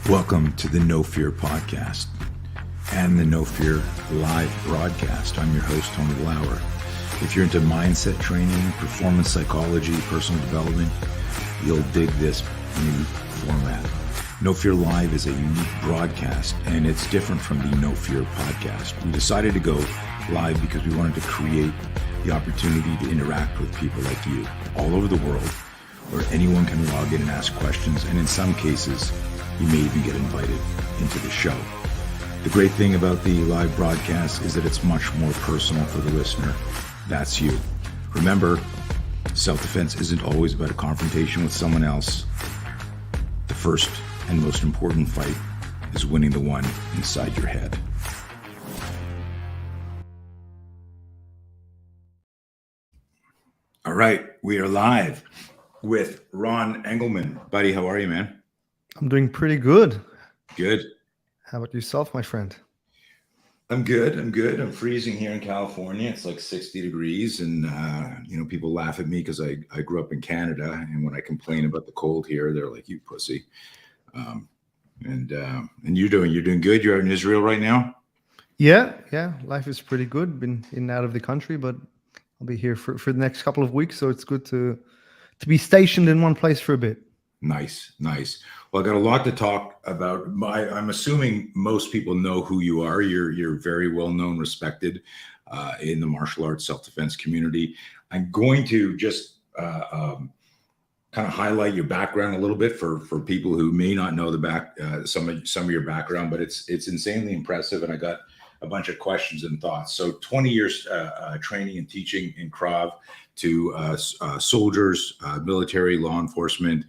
Welcome to the No Fear podcast and the No Fear live broadcast. I'm your host, 𝗏𝗏𝗪. If you're into mindset training, performance psychology, personal development, you'll dig this new format. No Fear Live is a unique broadcast, and it's different from the No Fear podcast. We decided to go live because we wanted to create the opportunity to interact with people like you all over the world, where anyone can log in and ask questions, and in some cases, you may even get invited into the show. The great thing about the live broadcast is that it's much more personal for the listener. That's you. Remember, self-defense isn't always about a confrontation with someone else. The first and most important fight is winning the one inside your head. All right, we are live with Ron Engelman. Buddy, how are you, man? I'm doing pretty good. Good. How about yourself, my friend? I'm good. I'm freezing here in California. It's like 60 degrees, and people laugh at me because I grew up in Canada, and when I complain about the cold here, they're like, "You pussy." And you're doing good. You're out in Israel right now. Yeah. Life is pretty good. Been in and out of the country, but I'll be here for the next couple of weeks, so it's good to be stationed in one place for a bit. Nice. Well, I got a lot to talk about. I'm assuming most people know who you are. You're very well known, respected in the martial arts self-defense community. I'm going to just kind of highlight your background a little bit for people who may not know some of your background, but it's insanely impressive, and I got a bunch of questions and thoughts. So 20 years training and teaching in Krav to soldiers, military, law enforcement,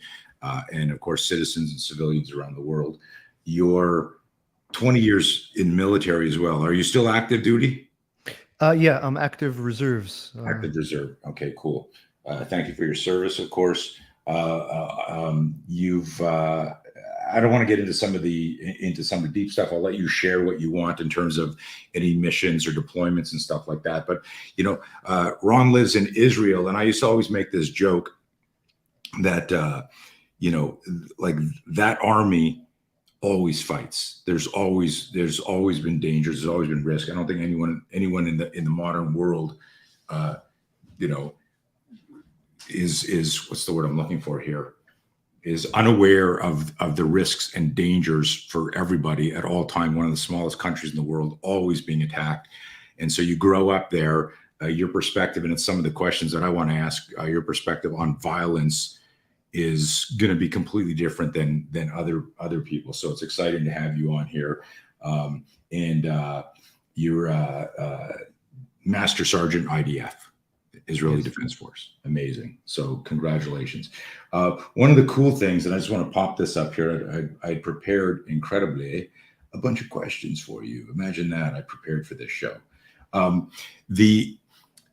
and of course, citizens and civilians around the world. You're 20 years in military as well. Are you still active duty? Yeah, I'm active reserves. Active reserve. Okay, cool. Thank you for your service, of course. You've. I don't want to get into some of the deep stuff. I'll let you share what you want in terms of any missions or deployments and stuff like that. But Ron lives in Israel, and I used to always make this joke that like that army always fights. There's always been dangers. There's always been risk. I don't think anyone in the modern world, is what's the word I'm looking for here, is unaware of the risks and dangers for everybody at all time. One of the smallest countries in the world, always being attacked. And so you grow up there, your perspective, and it's some of the questions that I want to ask, your perspective on violence is going to be completely different than other people. So it's exciting to have you on here. And you're Master Sergeant IDF, Israeli Yes. Defense Force. Amazing. So congratulations. One of the cool things, and I just want to pop this up here, I prepared incredibly a bunch of questions for you. Imagine that. I prepared for this show. In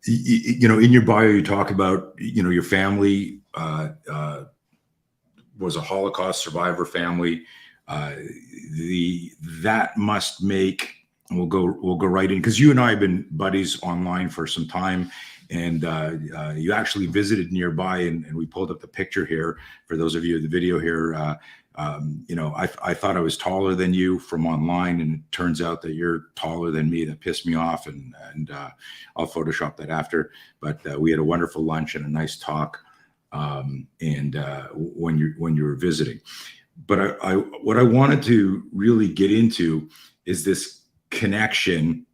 your bio, you talk about, your family was a Holocaust survivor family. That must make, and we'll go right in, because you and I have been buddies online for some time, and you actually visited nearby, and we pulled up the picture here for those of you in the video here. I thought I was taller than you from online, and it turns out that you're taller than me. That pissed me off, and I'll Photoshop that after. But we had a wonderful lunch and a nice talk, when you were visiting. But what I wanted to really get into is this connection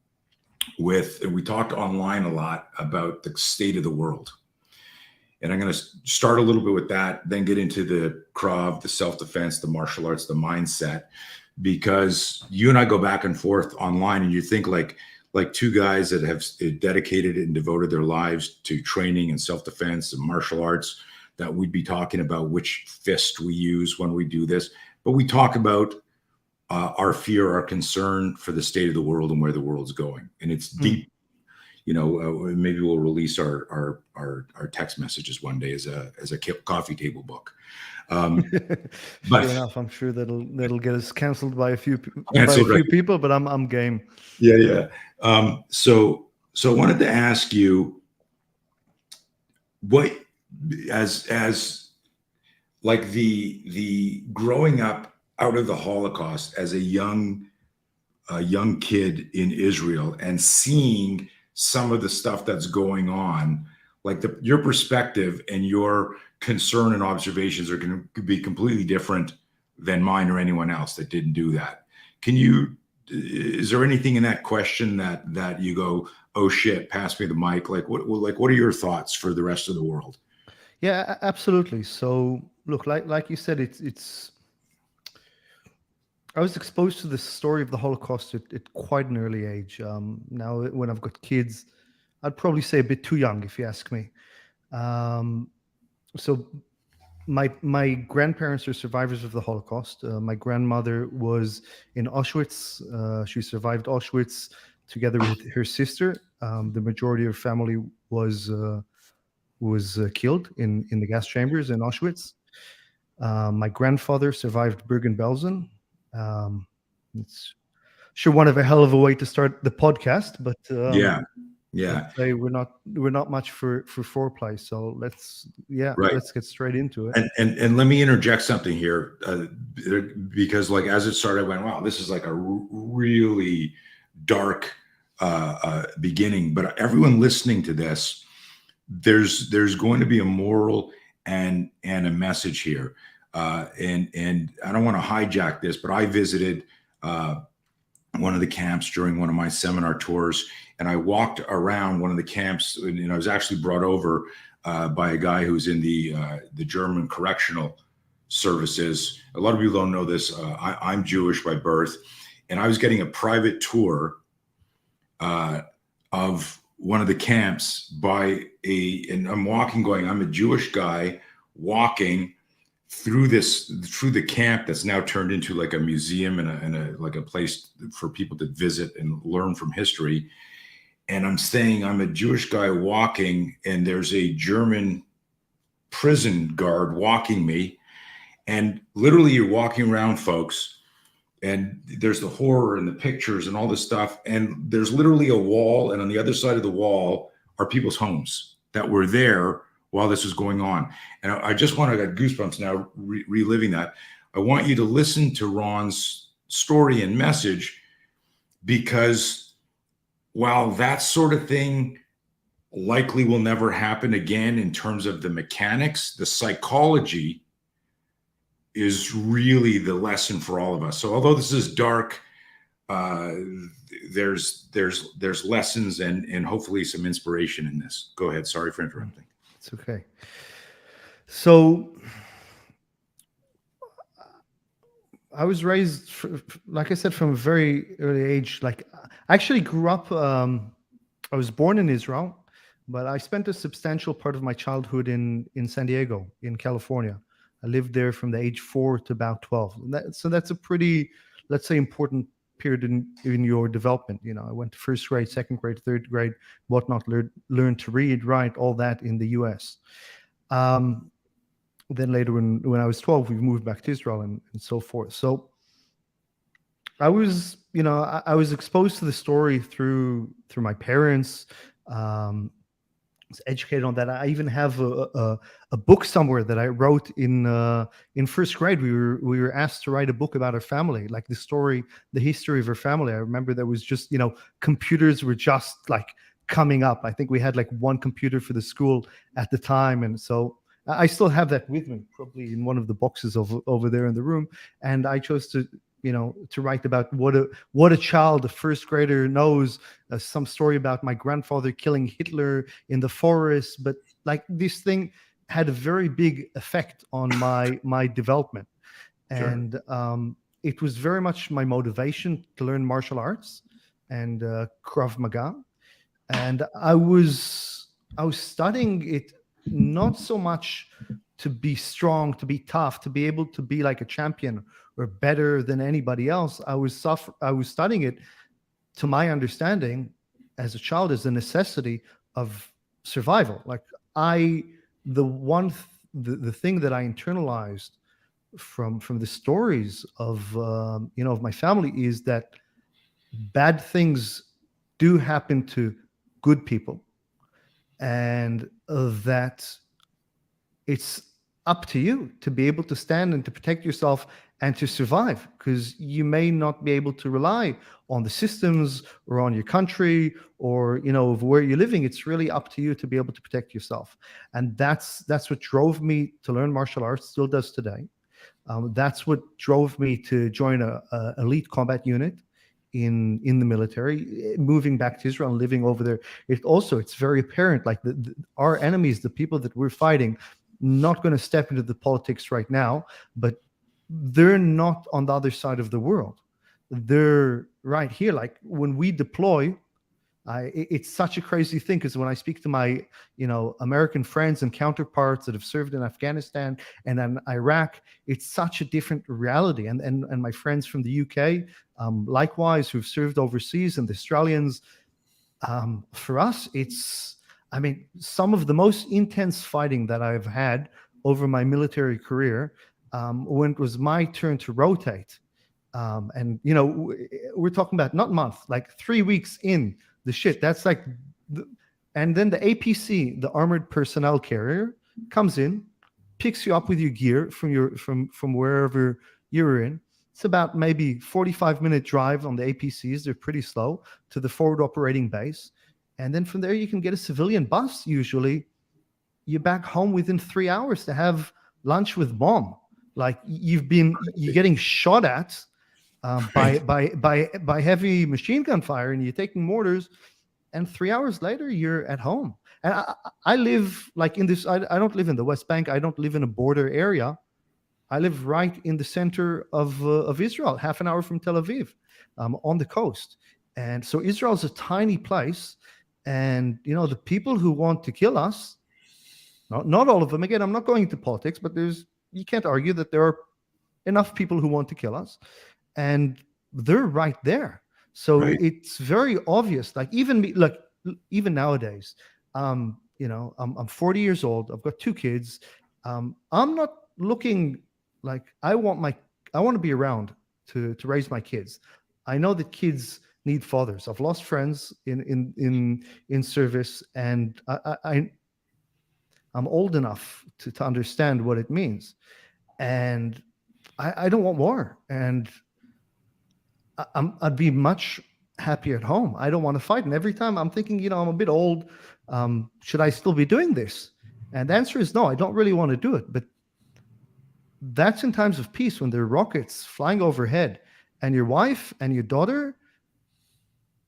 with, and we talked online a lot about the state of the world. And I'm going to start a little bit with that, then get into the Krav, the self-defense, the martial arts, the mindset, because you and I go back and forth online, and you think like two guys that have dedicated and devoted their lives to training and self-defense and martial arts, that we'd be talking about which fist we use when we do this. But we talk about our fear, our concern for the state of the world and where the world's going. And it's deep. Maybe we'll release our text messages one day as a coffee table book. But sure enough, I'm sure that'll get us canceled by a few right. people, but I'm game. Yeah. So I wanted to ask you, what, as like the growing up out of the Holocaust as a young kid in Israel and seeing some of the stuff that's going on, like your perspective and your concern and observations are going to be completely different than mine or anyone else that didn't do that. Is there anything in that question that you go, oh shit, pass me the mic? Like what are your thoughts for the rest of the world? Yeah, absolutely. So look, like you said, it's I was exposed to the story of the Holocaust at quite an early age. Now, when I've got kids, I'd probably say a bit too young, if you ask me. So my grandparents are survivors of the Holocaust. My grandmother was in Auschwitz. She survived Auschwitz together with her sister. The majority of her family was killed in the gas chambers in Auschwitz. My grandfather survived Bergen-Belsen. It's sure one of a hell of a way to start the podcast, but yeah. Let's say we're not much for foreplay, so let's get straight into it. And let me interject something here, because like as it started, I went, wow, this is like a really dark beginning. But everyone listening to this, there's going to be a moral and a message here. And I don't want to hijack this, but I visited one of the camps during one of my seminar tours, and I walked around one of the camps, and I was actually brought over by a guy who's in the German correctional services. A lot of people don't know this. I'm Jewish by birth, and I was getting a private tour of one of the camps and I'm walking, going, I'm a Jewish guy walking through the camp that's now turned into like a museum and a place for people to visit and learn from history. And I'm saying I'm a Jewish guy walking, and there's a German prison guard walking me. And literally you're walking around, folks, and there's the horror and the pictures and all this stuff. And there's literally a wall, and on the other side of the wall are people's homes that were there while this was going on. And I just want to get goosebumps now reliving that. I want you to listen to Ron's story and message, because while that sort of thing likely will never happen again in terms of the mechanics, the psychology is really the lesson for all of us. So although this is dark, there's lessons and hopefully some inspiration in this. Go ahead. Sorry for interrupting. It's okay. So I was raised, like I said, from a very early age. Like, I actually grew up, I was born in Israel, but I spent a substantial part of my childhood in San Diego, in California. I lived there from the age 4 to about 12. So that's a pretty, let's say, important period in your development. I went to first grade, second grade, third grade, whatnot, learned to read, write, all that in the US. Then later when I was 12, we moved back to Israel and so forth. So I was, I was exposed to the story through my parents. Was educated on that. I even have a book somewhere that I wrote in first grade. We were asked to write a book about our family, like the history of our family. I remember there was just, computers were just like coming up. I think we had like one computer for the school at the time, and so I still have that with me, probably in one of the boxes over there in the room. And I chose to write about what a child, a first grader, knows. Some story about my grandfather killing Hitler in the forest, but like this thing had a very big effect on my development. Sure. And it was very much my motivation to learn martial arts and Krav Maga. And I was studying it not so much to be strong, to be tough, to be able to be like a champion or better than anybody else. I was studying it, to my understanding, as a child, as a necessity of survival. Like the thing that I internalized from the stories of of my family is that bad things do happen to good people, and that it's up to you to be able to stand and to protect yourself and to survive, because you may not be able to rely on the systems or on your country or, of where you're living. It's really up to you to be able to protect yourself. And that's what drove me to learn martial arts, still does today. That's what drove me to join a elite combat unit in the military, moving back to Israel and living over there. It's very apparent, like our enemies, the people that we're fighting, not going to step into the politics right now, but they're not on the other side of the world. They're right here. Like when we deploy, it's such a crazy thing, because when I speak to my, American friends and counterparts that have served in Afghanistan and in Iraq, it's such a different reality. And my friends from the UK, likewise, who've served overseas, and the Australians, for us, some of the most intense fighting that I've had over my military career, when it was my turn to rotate. And, we're talking about not month, like 3 weeks in the shit. That's like, and then the APC, the armored personnel carrier, comes in, picks you up with your gear from wherever you're in. It's about maybe 45-minute drive on the APCs. They're pretty slow, to the forward operating base. And then from there, you can get a civilian bus. Usually you're back home within 3 hours to have lunch with mom. Like you're getting shot at by heavy machine gun fire, and you're taking mortars, and 3 hours later you're at home. And I live like in this. I don't live in the West Bank. I don't live in a border area. I live right in the center of Israel, half an hour from Tel Aviv, on the coast. And so Israel is a tiny place, and the people who want to kill us, not all of them. Again, I'm not going into politics, but you can't argue that there are enough people who want to kill us, and they're right there. So It's very obvious. Like even me, even nowadays, I'm 40 years old. I've got 2 kids. I'm not looking like I want to be around to raise my kids. I know that kids need fathers. I've lost friends in service, and I'm old enough to understand what it means. And I don't want war. And I'd be much happier at home. I don't want to fight. And every time I'm thinking, I'm a bit old. Should I still be doing this? And the answer is no, I don't really want to do it. But that's in times of peace, when there are rockets flying overhead and your wife and your daughter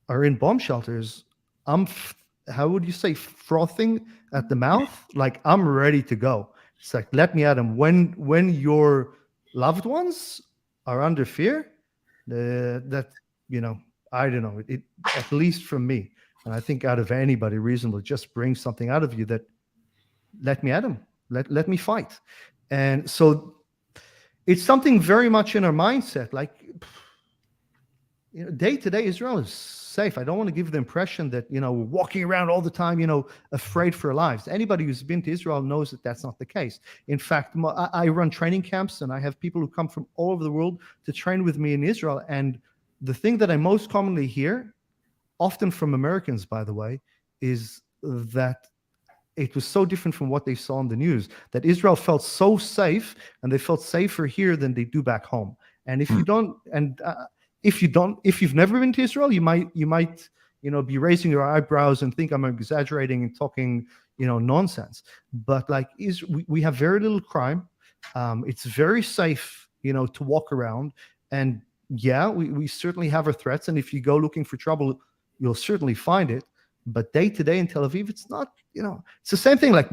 are in bomb shelters. How would you say, frothing at the mouth? Like I'm ready to go. It's like, let me at them. When your loved ones are under fear, I don't know, it at least from me, and I think out of anybody reasonable, just brings something out of you that, let me at them, let me fight. And so it's something very much in our mindset. Like, day to day, Israel is safe. I don't want to give the impression that, we're walking around all the time, afraid for our lives. Anybody who's been to Israel knows that that's not the case. In fact, I run training camps, and I have people who come from all over the world to train with me in Israel. And the thing that I most commonly hear, often from Americans, by the way, is that it was so different from what they saw in the news, that Israel felt so safe, and they felt safer here than they do back home. And if you don't, and if you've never been to Israel, you might be raising your eyebrows and think I'm exaggerating and talking nonsense. But like, we have very little crime. It's very safe to walk around. And yeah, we certainly have our threats, and if you go looking for trouble, you'll certainly find it. But day to day in Tel Aviv, it's not, it's the same thing. Like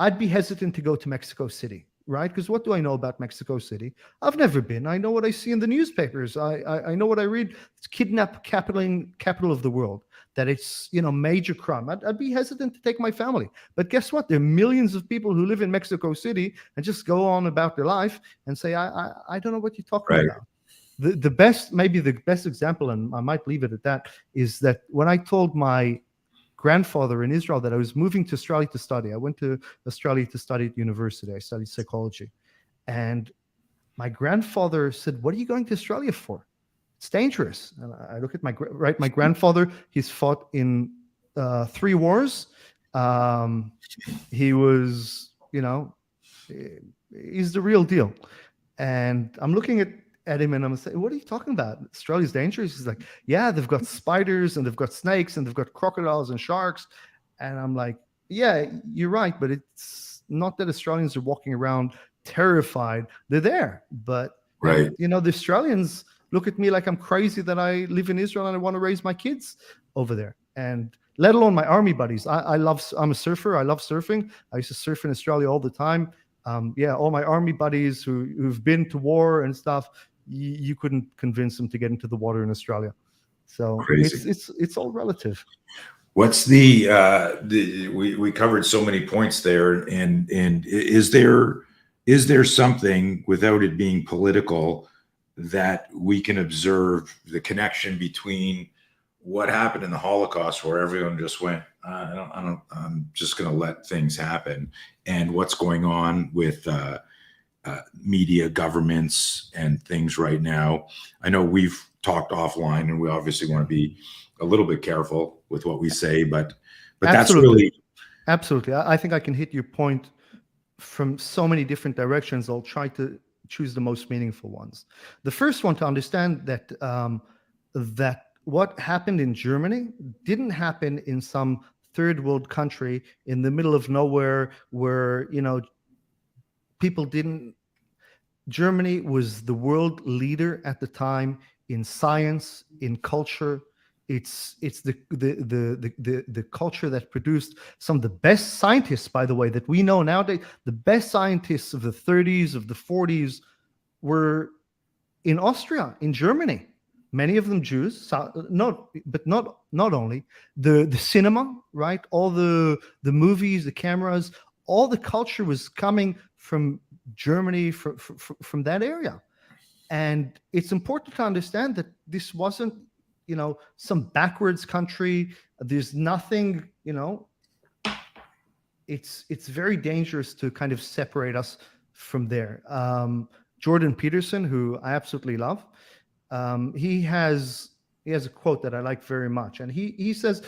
I'd be hesitant to go to Mexico City, right? Because what do I know about Mexico City? I've never been. I know what I see in the newspapers. I know what I read. It's capital of the world. That it's, major crime. I'd be hesitant to take my family. But guess what? There are millions of people who live in Mexico City and just go on about their life and say, I don't know what you're talking about. The best example, and I might leave it at that, is that when I told my grandfather in Israel that I was moving to Australia to study, I went to Australia to study at university. I studied psychology. And my grandfather said, "What are you going to Australia for? It's dangerous." And I look at my grandfather. He's fought in 3 wars. He was, He's the real deal. And I'm looking at him and I'm saying, what are you talking about? Australia's dangerous. He's like, yeah, they've got spiders and they've got snakes and they've got crocodiles and sharks. And I'm like, yeah, you're right. But it's not that Australians are walking around terrified. They're there. But, Right. the Australians look at me like I'm crazy that I live in Israel and I want to raise my kids over there. And let alone my army buddies. I'm a surfer. I love surfing. I used to surf in Australia all the time. All my army buddies who've been to war and stuff, you couldn't convince them to get into the water in Australia. So Crazy. it's all relative. What's we covered so many points there, and is there something, without it being political, that we can observe the connection between what happened in the Holocaust, where everyone just went, I'm just going to let things happen, and what's going on with media, governments, and things right now? I know we've talked offline, and we obviously want to be a little bit careful with what we say, but that's really absolutely. I think I can hit your point from so many different directions. I'll try to choose the most meaningful ones. The first one, to understand that that what happened in Germany didn't happen in some third world country in the middle of nowhere where people didn't. Germany was the world leader at the time in science, in culture. It's the culture that produced some of the best scientists, by the way, that we know nowadays. The best scientists of the 30s, of the 40s, were in Austria, in Germany. Many of them Jews. Not only the cinema, right? All the movies, the cameras, all the culture was coming from Germany, from that area. And it's important to understand that this wasn't, some backwards country. There's nothing, it's very dangerous to kind of separate us from there. Jordan Peterson, who I absolutely love, he has a quote that I like very much. And he says,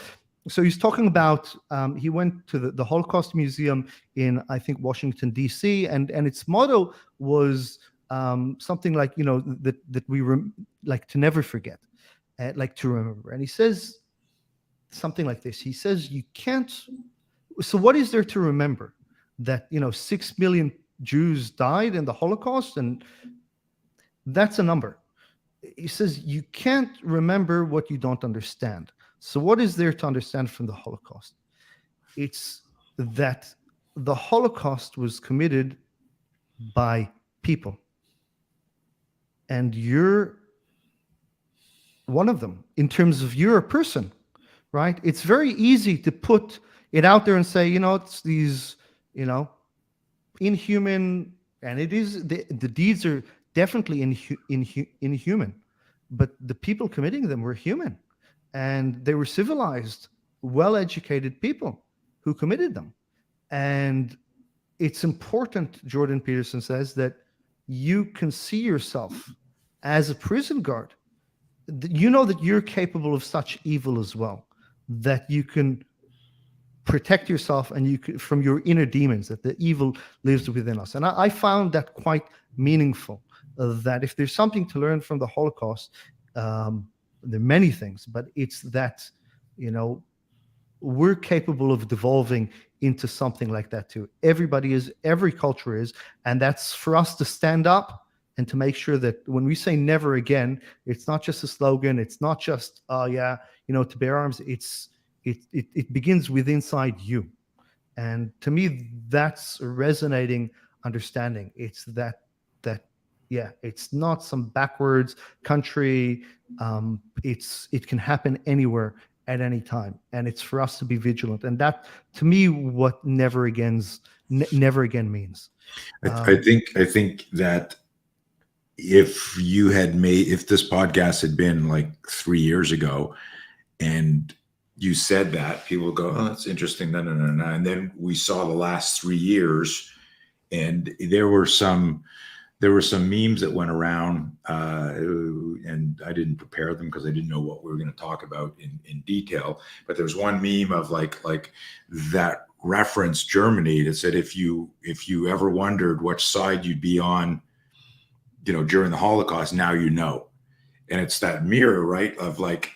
so he's talking about, he went to the Holocaust Museum in, I think, Washington, D.C. And its motto was something like, that we like to never forget, like to remember. And he says something like this. He says, you can't. So what is there to remember? That, 6 million Jews died in the Holocaust, and that's a number. He says, you can't remember what you don't understand. So what is there to understand from the Holocaust? It's that the Holocaust was committed by people. And you're one of them in terms of you're a person, right? It's very easy to put it out there and say, it's these, inhuman, and it is, the deeds are definitely inhuman, but the people committing them were human, and they were civilized, well-educated people who committed them. And it's important, Jordan Peterson says, that you can see yourself as a prison guard. You know that you're capable of such evil as well, that you can protect yourself and you can, from your inner demons, that the evil lives within us. And I found that quite meaningful, that if there's something to learn from the Holocaust, there are many things, but it's that, we're capable of devolving into something like that too. Everybody is, every culture is, and that's for us to stand up and to make sure that when we say never again, it's not just a slogan. It's not just, to bear arms. It begins with inside you. And to me, that's a resonating understanding. It's that it's not some backwards country. It can happen anywhere at any time. And it's for us to be vigilant. And that, to me, what never again means. I think that if this podcast had been like 3 years ago and you said that, people would go, oh, that's interesting. No. And then we saw the last 3 years, and there were some memes that went around, and I didn't prepare them because I didn't know what we were going to talk about in detail. But there was one meme of like that referenced Germany that said if you ever wondered which side you'd be on, during the Holocaust, now you know. And it's that mirror, right? Of like,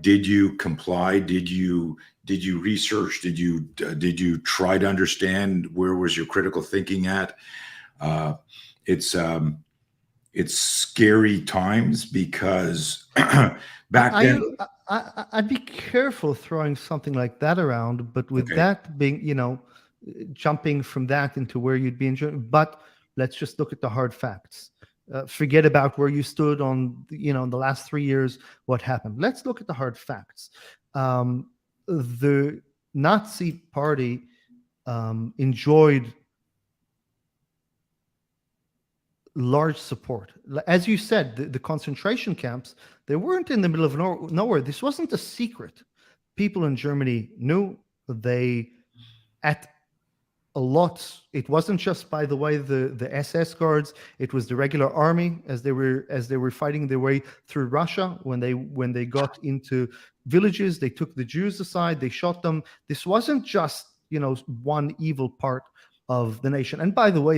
did you comply? Did you research? Did you try to understand? Where was your critical thinking at? It's scary times because back then. I'd be careful throwing something like that around, but with that being, jumping from that into where you'd be enjoying. But let's just look at the hard facts. Forget about where you stood on, in the last 3 years, what happened. Let's look at the hard facts. The Nazi Party enjoyed large support. As you said, the concentration camps, they weren't in the middle of nowhere. This wasn't a secret. People in Germany knew. They, at a lot, it wasn't just, by the way, the SS guards, it was the regular army as they were fighting their way through Russia. When they got into villages, they took the Jews aside, they shot them. This wasn't just, one evil part of the nation. And by the way,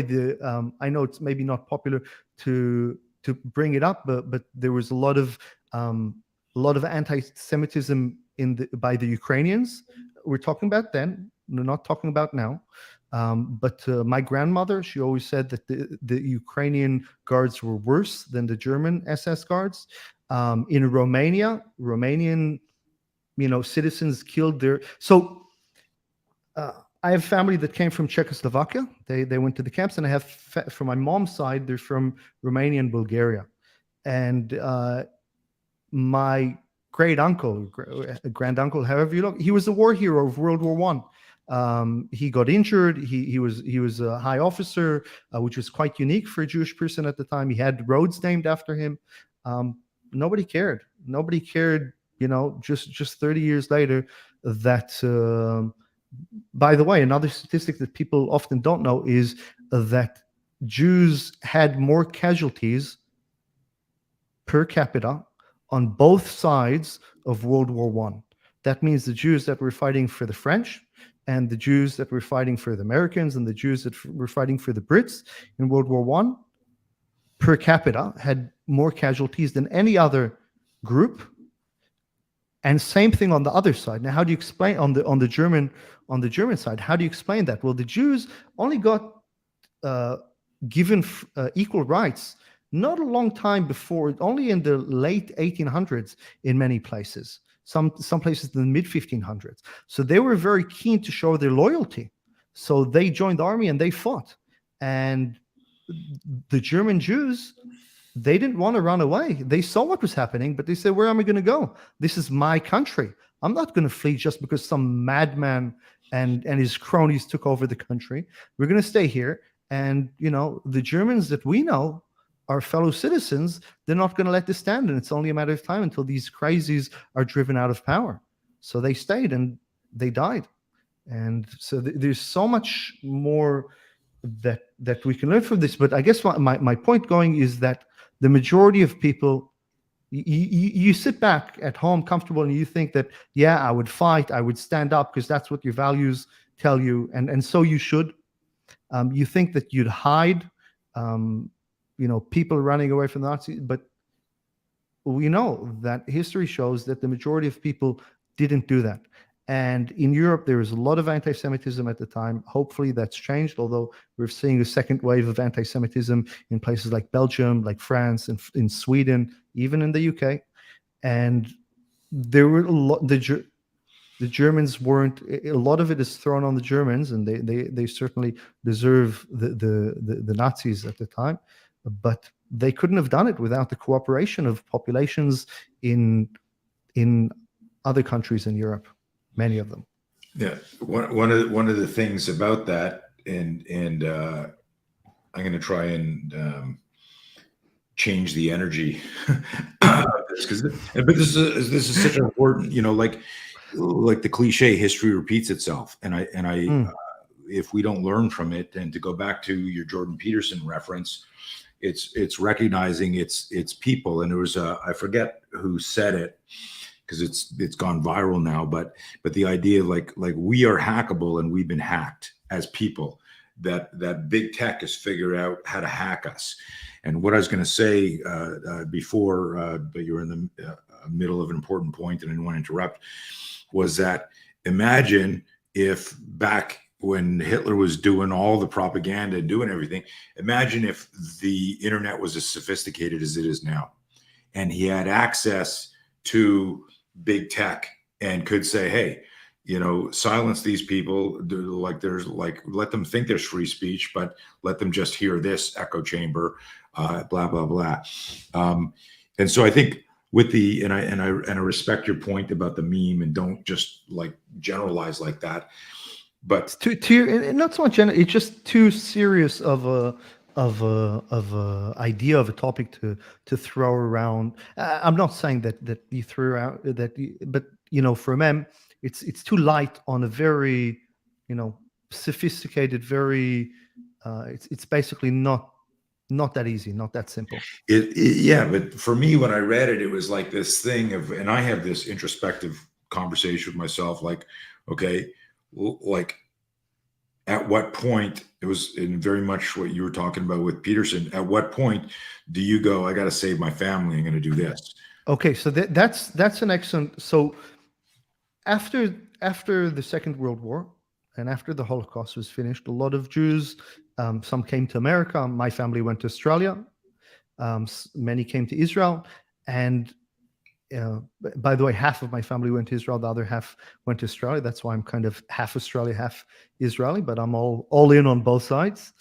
I know it's maybe not popular to bring it up, but there was a lot of anti-Semitism by the Ukrainians. We're talking about then. We're not talking about now. But my grandmother, she always said that the Ukrainian guards were worse than the German SS guards. In Romania, Romanian, citizens killed their. So I have family that came from Czechoslovakia. They went to the camps, and I have from my mom's side, they're from Romania and Bulgaria. And my great uncle, grand uncle, however you look, he was a war hero of World War I. He got injured. He was a high officer, which was quite unique for a Jewish person at the time. He had roads named after him. Nobody cared. Nobody cared. Just 30 years later, that. By the way, another statistic that people often don't know is that Jews had more casualties per capita on both sides of World War I. That means the Jews that were fighting for the French, and the Jews that were fighting for the Americans, and the Jews that were fighting for the Brits in World War I, per capita had more casualties than any other group. And same thing on the other side. Now, how do you explain on the German side? How do you explain that? Well, the Jews only got given equal rights not a long time before, only in the late 1800s in many places. Some places in the mid 1500s. So they were very keen to show their loyalty. So they joined the army and they fought. And the German Jews, they didn't want to run away. They saw what was happening, but they said, where am I going to go? This is my country. I'm not going to flee just because some madman and his cronies took over the country. We're going to stay here. And, the Germans that we know, our fellow citizens, they're not going to let this stand. And it's only a matter of time until these crazies are driven out of power. So they stayed and they died. And so there's so much more that we can learn from this. But I guess my point going is that the majority of people, you sit back at home comfortable and you think that, yeah, I would fight, I would stand up because that's what your values tell you. And so you should. You think that you'd hide, people running away from the Nazis, but we know that history shows that the majority of people didn't do that. And in Europe, there was a lot of anti-Semitism at the time. Hopefully that's changed, although we're seeing a second wave of anti-Semitism in places like Belgium, like France, and in Sweden, even in the UK. And there were a lot, the Germans weren't, a lot of it is thrown on the Germans, and they certainly deserve the Nazis at the time. But they couldn't have done it without the cooperation of populations in other countries in Europe, many of them. Yeah, one of the things about that, and I'm going to try and change the energy, but this is such an important, like the cliche, history repeats itself, and I if we don't learn from it, and to go back to your Jordan Peterson reference, it's recognizing it's people. And there was I forget who said it, because it's gone viral now. But the idea of like we are hackable and we've been hacked as people. That big tech has figured out how to hack us. And what I was going to say before, but you were in the middle of an important point and I didn't want to interrupt, was that imagine if back when Hitler was doing all the propaganda and doing everything, imagine if the internet was as sophisticated as it is now, and he had access to big tech and could say, hey, silence these people. Let them think there's free speech, but let them just hear this echo chamber, blah, blah, blah. And so I think with and I respect your point about the meme and don't just like generalize like that. But not so much it's just too serious of a idea of a topic to throw around. I'm not saying that you threw out but for men it's too light on a very sophisticated, very it's basically not that easy, not that simple. Yeah, but for me, when I read it, it was like this thing of, and I have this introspective conversation with myself, like, okay, like at what point, it was in very much what you were talking about with Peterson, at what point do you go, I got to save my family, I'm going to do this? Okay, so that's an excellent, so after the Second World War and after the Holocaust was finished, a lot of Jews, some came to America. My family went to Australia. Many came to Israel. And by the way, half of my family went to Israel. The other half went to Australia. That's why I'm kind of half Australia, half Israeli, but I'm all in on both sides.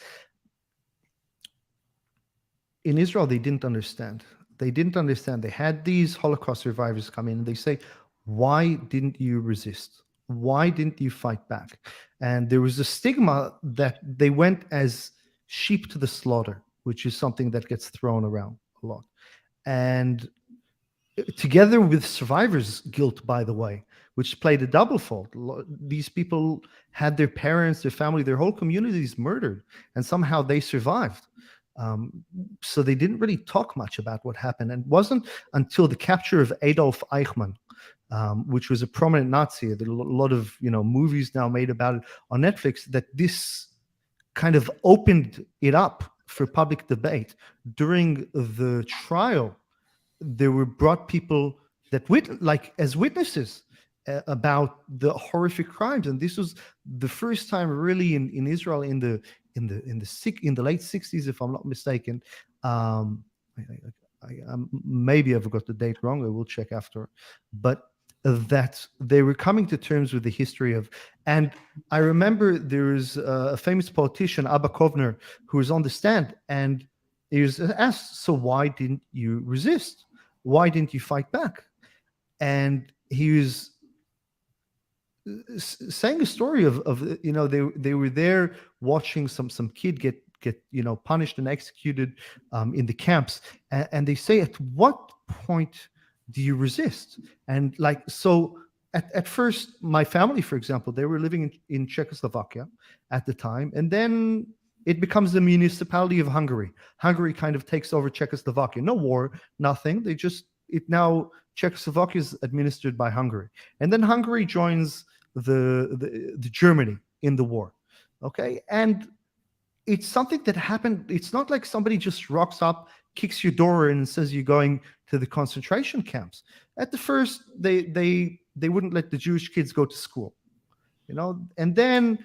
In Israel, they didn't understand. They had these Holocaust survivors come in and they say, why didn't you resist? Why didn't you fight back? And there was a stigma that they went as sheep to the slaughter, which is something that gets thrown around a lot. And together with survivor's guilt, by the way, which played a double fault. These people had their parents, their family, their whole communities murdered, and somehow they survived. So they didn't really talk much about what happened. And it wasn't until the capture of Adolf Eichmann, which was a prominent Nazi. There are a lot of movies now made about it on Netflix, that this kind of opened it up for public debate. During the trial, there were brought people that as witnesses about the horrific crimes, and this was the first time really in Israel in the late 60s, if I'm not mistaken. Maybe I've got the date wrong. I will check after, but that they were coming to terms with the history of. And I remember there was a famous politician, 𝗂𝗏 kovner, who was on the stand, and he was asked, so why didn't you resist? Why didn't you fight back? And he was saying a story of they were there watching some kid get punished and executed in the camps, and they say, at what point do you resist? And so at first, my family, for example, they were living in Czechoslovakia at the time, and then it becomes the municipality of Hungary. Hungary kind of takes over Czechoslovakia. No war, nothing. Now Czechoslovakia is administered by Hungary, and then Hungary joins the Germany in the war. Okay, and it's something that happened. It's not like somebody just rocks up, kicks your door in, and says you're going to the concentration camps. At the first, they wouldn't let the Jewish kids go to school, and then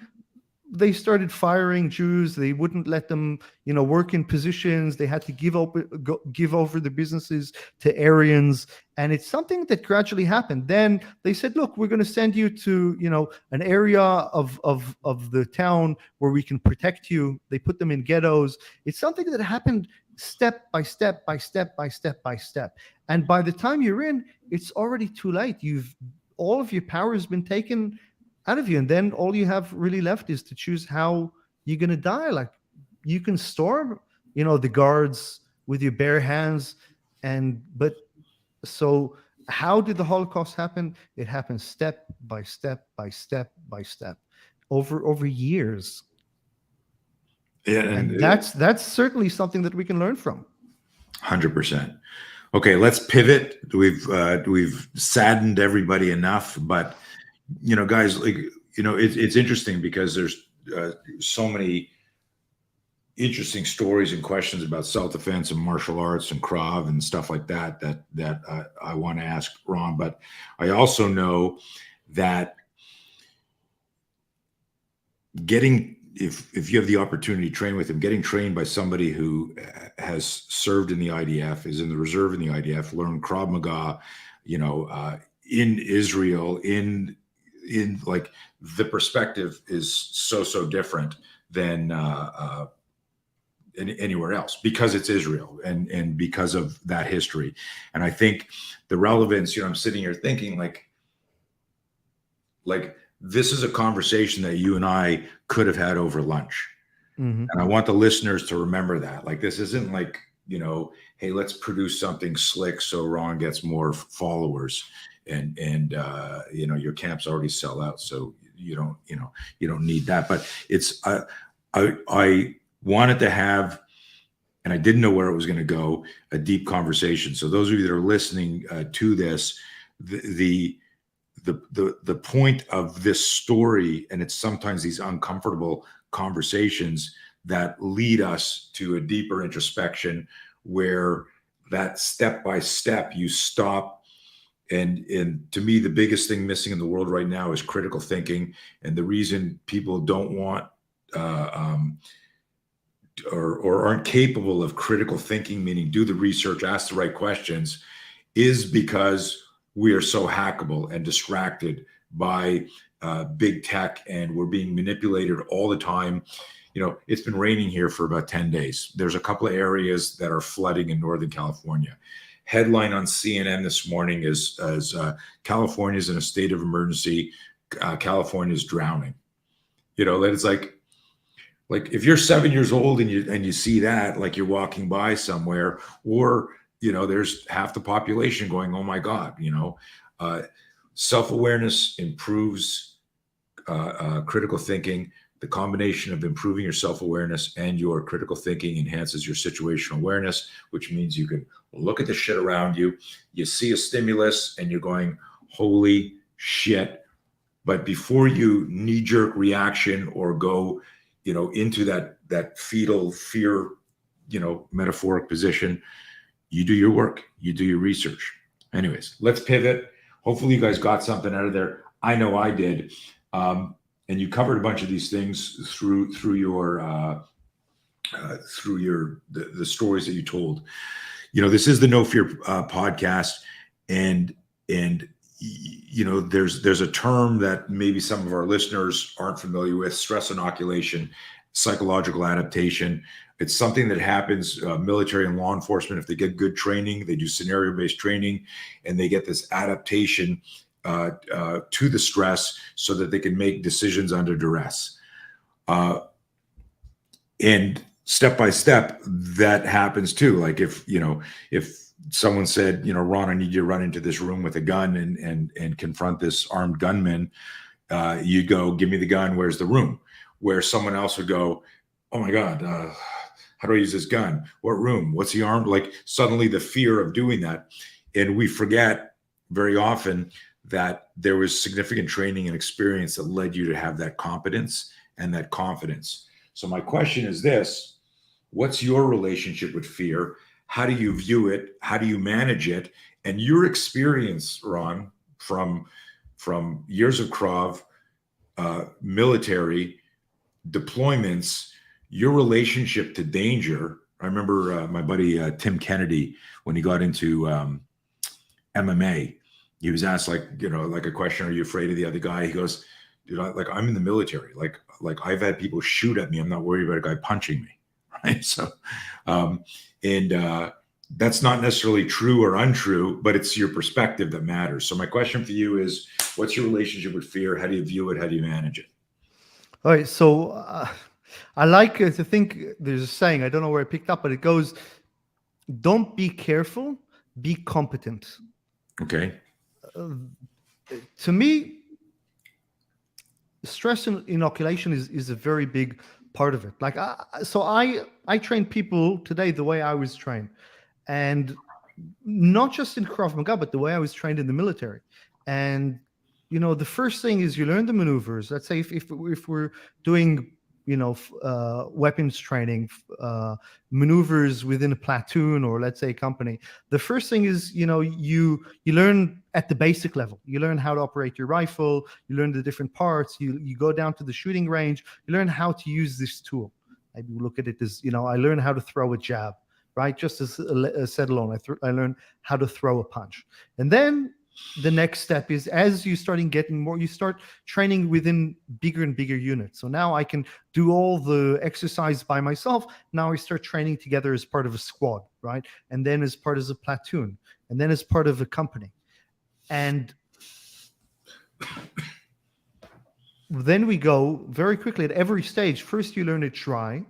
they started firing Jews. They wouldn't let them, work in positions. They had to give over the businesses to Aryans, and it's something that gradually happened. Then they said, "Look, we're going to send you to, an area of the town where we can protect you." They put them in ghettos. It's something that happened step by step by step by step by step, and by the time you're in, it's already too late. All of your power has been taken out of you, and then all you have really left is to choose how you're going to die. Like, you can storm the guards with your bare hands, but so how did the Holocaust happen? It happened step by step by step by step over years. Yeah, and that's certainly something that we can learn from. 100%. Okay, let's pivot. We've saddened everybody enough, but guys, like it's interesting because there's so many interesting stories and questions about self-defense and martial arts and Krav and stuff like that I want to ask Ron. But I also know that if you have the opportunity to train with him, getting trained by somebody who has served in the IDF, is in the reserve in the IDF, learned Krav Maga, in Israel, in like the perspective is so different than anywhere else because it's Israel and because of that history. And I think the relevance, I'm sitting here thinking like this is a conversation that you and I could have had over lunch. Mm-hmm. And I want the listeners to remember that. Like, this isn't like, hey, let's produce something slick so Ron gets more followers and your camps already sell out. So you don't need that. But it's, I wanted to have, and I didn't know where it was going to go, a deep conversation. So those of you that are listening to this, the point of this story, and it's sometimes these uncomfortable conversations that lead us to a deeper introspection where that step by step you stop. And to me, the biggest thing missing in the world right now is critical thinking. And the reason people don't want or aren't capable of critical thinking, meaning do the research, ask the right questions, is because we are so hackable and distracted by big tech, and we're being manipulated all the time. It's been raining here for about 10 days. There's a couple of areas that are flooding in Northern California. Headline on CNN this morning is California is in a state of emergency. California is drowning. It's like if you're 7 years old and you see that, like you're walking by somewhere, or there's half the population going, oh my God, self-awareness improves critical thinking. The combination of improving your self-awareness and your critical thinking enhances your situational awareness, which means you can look at the shit around you. You see a stimulus and you're going, holy shit. But before you knee-jerk reaction or go, into that fetal fear, metaphoric position, you do your work, you do your research. Anyways, let's pivot. Hopefully you guys got something out of there. I know I did. And you covered a bunch of these things through your the stories that you told. This is the No Fear podcast, and there's a term that maybe some of our listeners aren't familiar with: stress inoculation, psychological adaptation. It's something that happens, military and law enforcement, if they get good training, they do scenario-based training, and they get this adaptation to the stress so that they can make decisions under duress. And step by step, that happens too. Like if someone said, Ron, I need you to run into this room with a gun and confront this armed gunman, you go, give me the gun, where's the room? Where someone else would go, oh my God, how do I use this gun? What room? What's he armed? Like suddenly the fear of doing that. And we forget very often that there was significant training and experience that led you to have that competence and that confidence. So my question is this: what's your relationship with fear? How do you view it? How do you manage it? And your experience, Ron, from years of Krav, military deployments, your relationship to danger. I remember my buddy Tim Kennedy, when he got into MMA, he was asked like a question, are you afraid of the other guy? He goes, dude, I'm in the military. Like I've had people shoot at me. I'm not worried about a guy punching me. Right. So, that's not necessarily true or untrue, but it's your perspective that matters. So my question for you is, what's your relationship with fear? How do you view it? How do you manage it? All right. So I like to think there's a saying, I don't know where I picked up, but it goes, don't be careful, be competent. Okay. To me, stress inoculation is a very big part of it. Like, I train people today the way I was trained. And not just in Krav Maga, but the way I was trained in the military. And the first thing is you learn the maneuvers. Let's say if we're doing weapons training, maneuvers within a platoon, or let's say a company, the first thing is you learn at the basic level. You learn how to operate your rifle, you learn the different parts, you go down to the shooting range, you learn how to use this tool. Maybe we look at it as I learn how to throw a jab, right? Just as said alone, I learn how to throw a punch. And then the next step is, as you starting getting more, you start training within bigger and bigger units. So now I can do all the exercise by myself. Now I start training together as part of a squad, right? And then as part of a platoon, and then as part of a company. And then we go very quickly at every stage. First, you learn it dry.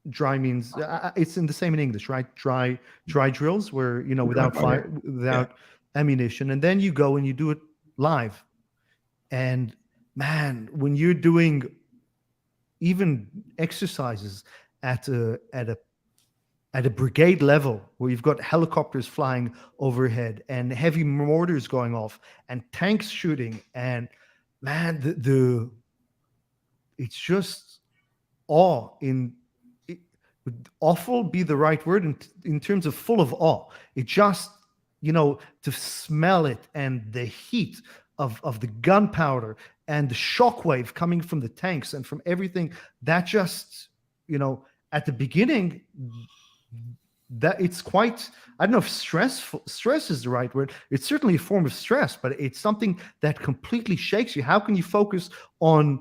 Dry means it's in the same in English, right? Dry drills where without fire, without ammunition, and then you go and you do it live. And man, when you're doing even exercises at a brigade level, where you've got helicopters flying overhead and heavy mortars going off and tanks shooting, and man, it's just awe would awful be the right word in terms of full of awe. It just to smell it, and the heat of the gunpowder and the shockwave coming from the tanks and from everything, that just at the beginning, that it's quite, I don't know if stress is the right word. It's certainly a form of stress, but it's something that completely shakes you. How can you focus on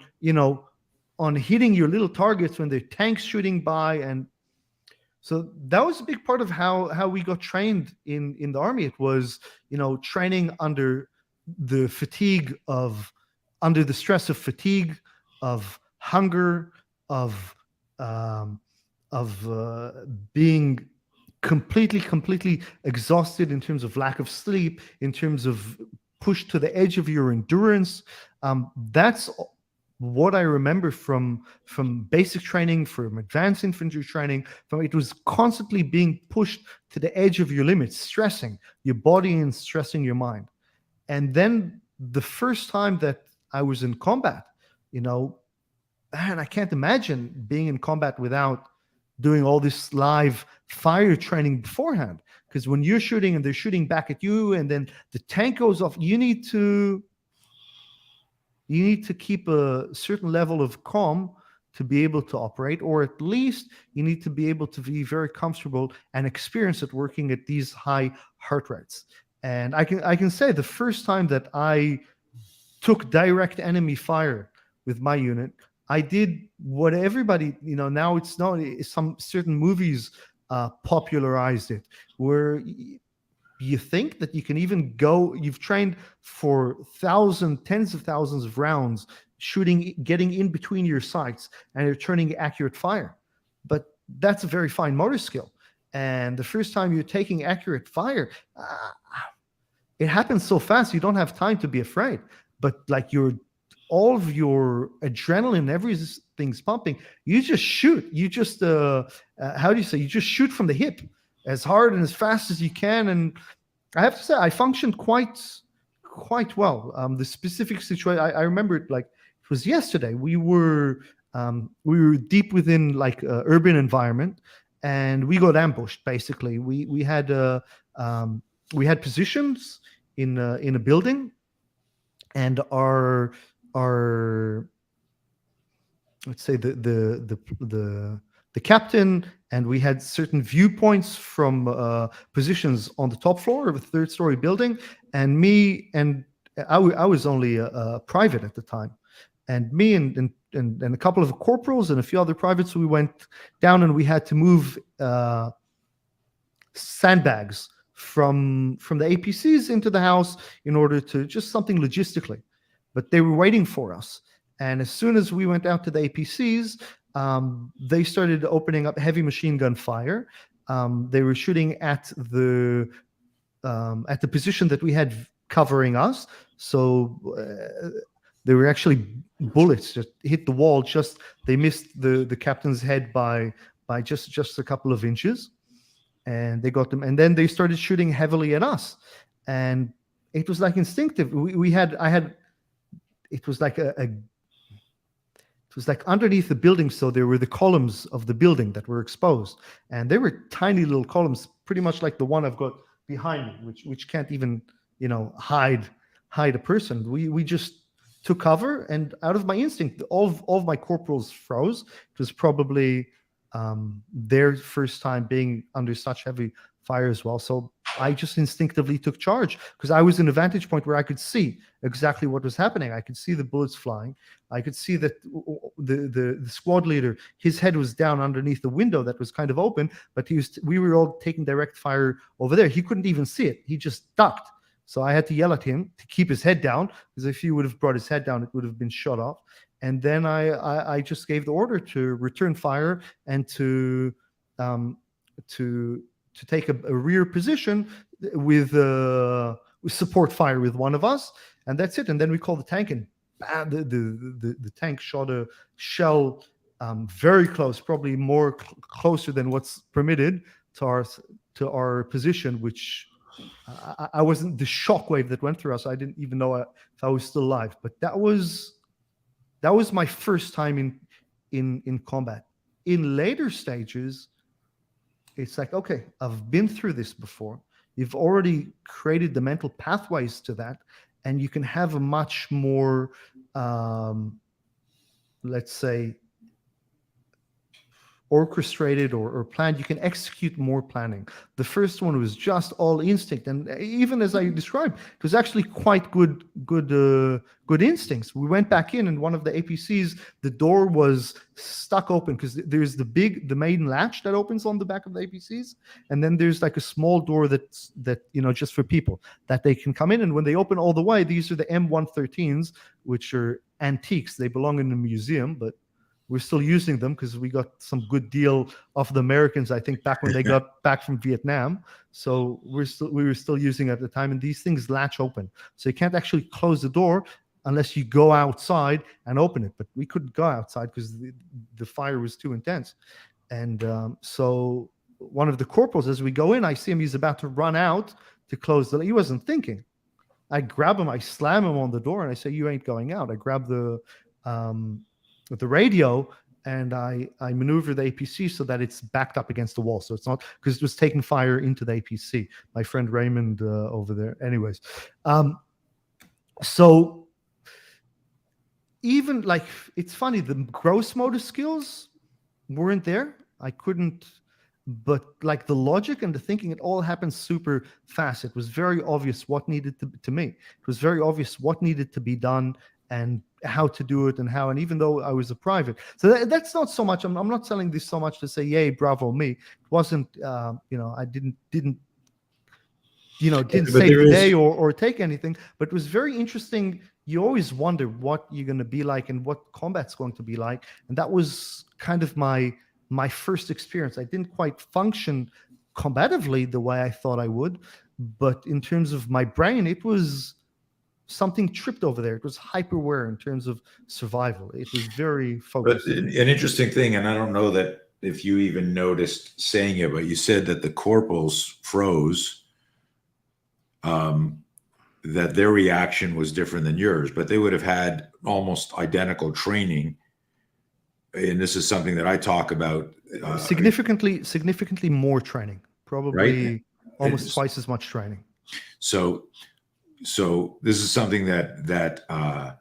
hitting your little targets when the tanks shooting by? And so that was a big part of how we got trained in the army. It was, training under the stress of fatigue, of hunger, of being completely exhausted in terms of lack of sleep, in terms of pushed to the edge of your endurance. That's what I remember from basic training, from advanced infantry training. It was constantly being pushed to the edge of your limits, stressing your body and stressing your mind. And then the first time that I was in combat, man, I can't imagine being in combat without doing all this live fire training beforehand. Because when you're shooting and they're shooting back at you, and then the tank goes off, you need to keep a certain level of calm to be able to operate, or at least you need to be able to be very comfortable and experienced at working at these high heart rates. And I can say the first time that I took direct enemy fire with my unit, I did what everybody, now it's not, some certain movies popularized it, where you think that you can even go, you've trained for tens of thousands of rounds shooting, getting in between your sights, and you're turning accurate fire. But that's a very fine motor skill. And the first time you're taking accurate fire, it happens so fast, you don't have time to be afraid. But like all of your adrenaline, everything's pumping. You just shoot. You just, you just shoot from the hip as hard and as fast as you can. And I have to say, I functioned quite well. The specific situation, I remember it like it was yesterday. We were deep within like an urban environment, and we got ambushed. Basically, we had positions in a building, and our let's say the captain, and we had certain viewpoints from positions on the top floor of a third-story building. And I was only a private at the time, and me and a couple of corporals and a few other privates, we went down, and we had to move sandbags from the APCs into the house in order to just something logistically. But they were waiting for us. And as soon as we went out to the APCs, they started opening up heavy machine gun fire. They were shooting at the position that we had covering us. So there were actually bullets that hit the wall. They missed the captain's head by just a couple of inches. and they got them. And then they started shooting heavily at us, and it was like instinctive. It was like it was like underneath the building, so there were the columns of the building that were exposed, and they were tiny little columns, pretty much like the one I've got behind me, which can't even, hide a person. We just took cover, and out of my instinct, all of my corporals froze. It was probably their first time being under such heavy fire as well. So I just instinctively took charge, because I was in a vantage point where I could see exactly what was happening. I could see the bullets flying. I could see that the squad leader, his head was down underneath the window that was kind of open, but we were all taking direct fire over there. He couldn't even see it. He just ducked. So I had to yell at him to keep his head down, because if he would have brought his head down, it would have been shot off. And then I just gave the order to return fire and to take a rear position with support fire with one of us, and that's it. And then we called the tank, and bam, the tank shot a shell very close, probably more closer than what's permitted to our position, which I wasn't, the shockwave that went through us, I didn't even know if I was still alive. But that was my first time in combat. In later stages, it's like, okay, I've been through this before. You've already created the mental pathways to that, and you can have a much more, let's say, orchestrated or planned. You can execute more planning. The first one was just all instinct, and even as I described, it was actually quite good instincts. We went back in, and one of the APCs, the door was stuck open, because there's the main latch that opens on the back of the APCs, and then there's like a small door that just for people that they can come in. And when they open all the way, these are the M113s, which are antiques. They belong in a museum, but we're still using them because we got some good deal off the Americans, I think, back when they got back from Vietnam. So we were still using it at the time, and these things latch open. So you can't actually close the door unless you go outside and open it. But we couldn't go outside because the fire was too intense. And so one of the corporals, as we go in, I see him, he's about to run out to close the, he wasn't thinking. I grab him, I slam him on the door, and I say, "You ain't going out." I grab the radio, and I maneuver the APC so that it's backed up against the wall. So it's not, because it was taking fire into the APC. My friend Raymond over there. Anyways, so even like, it's funny, the gross motor skills weren't there. I couldn't, but like the logic and the thinking, it all happened super fast. It was very obvious what needed to me. It was very obvious what needed to be done and how to do it and how. And even though I was a private, so that's not so much, I'm not telling this so much to say, yay, bravo me. It wasn't, I didn't save the day or take anything, but it was very interesting. You always wonder what you're going to be like and what combat's going to be like. And that was kind of my first experience. I didn't quite function combatively the way I thought I would, but in terms of my brain, it was something tripped over there. It was hyperware in terms of survival. It was very focused. But an interesting thing, and I don't know that if you even noticed saying it, but you said that the corporals froze, that their reaction was different than yours, but they would have had almost identical training. And this is something that I talk about. Significantly more training, probably right? Almost twice as much training. So this is something that I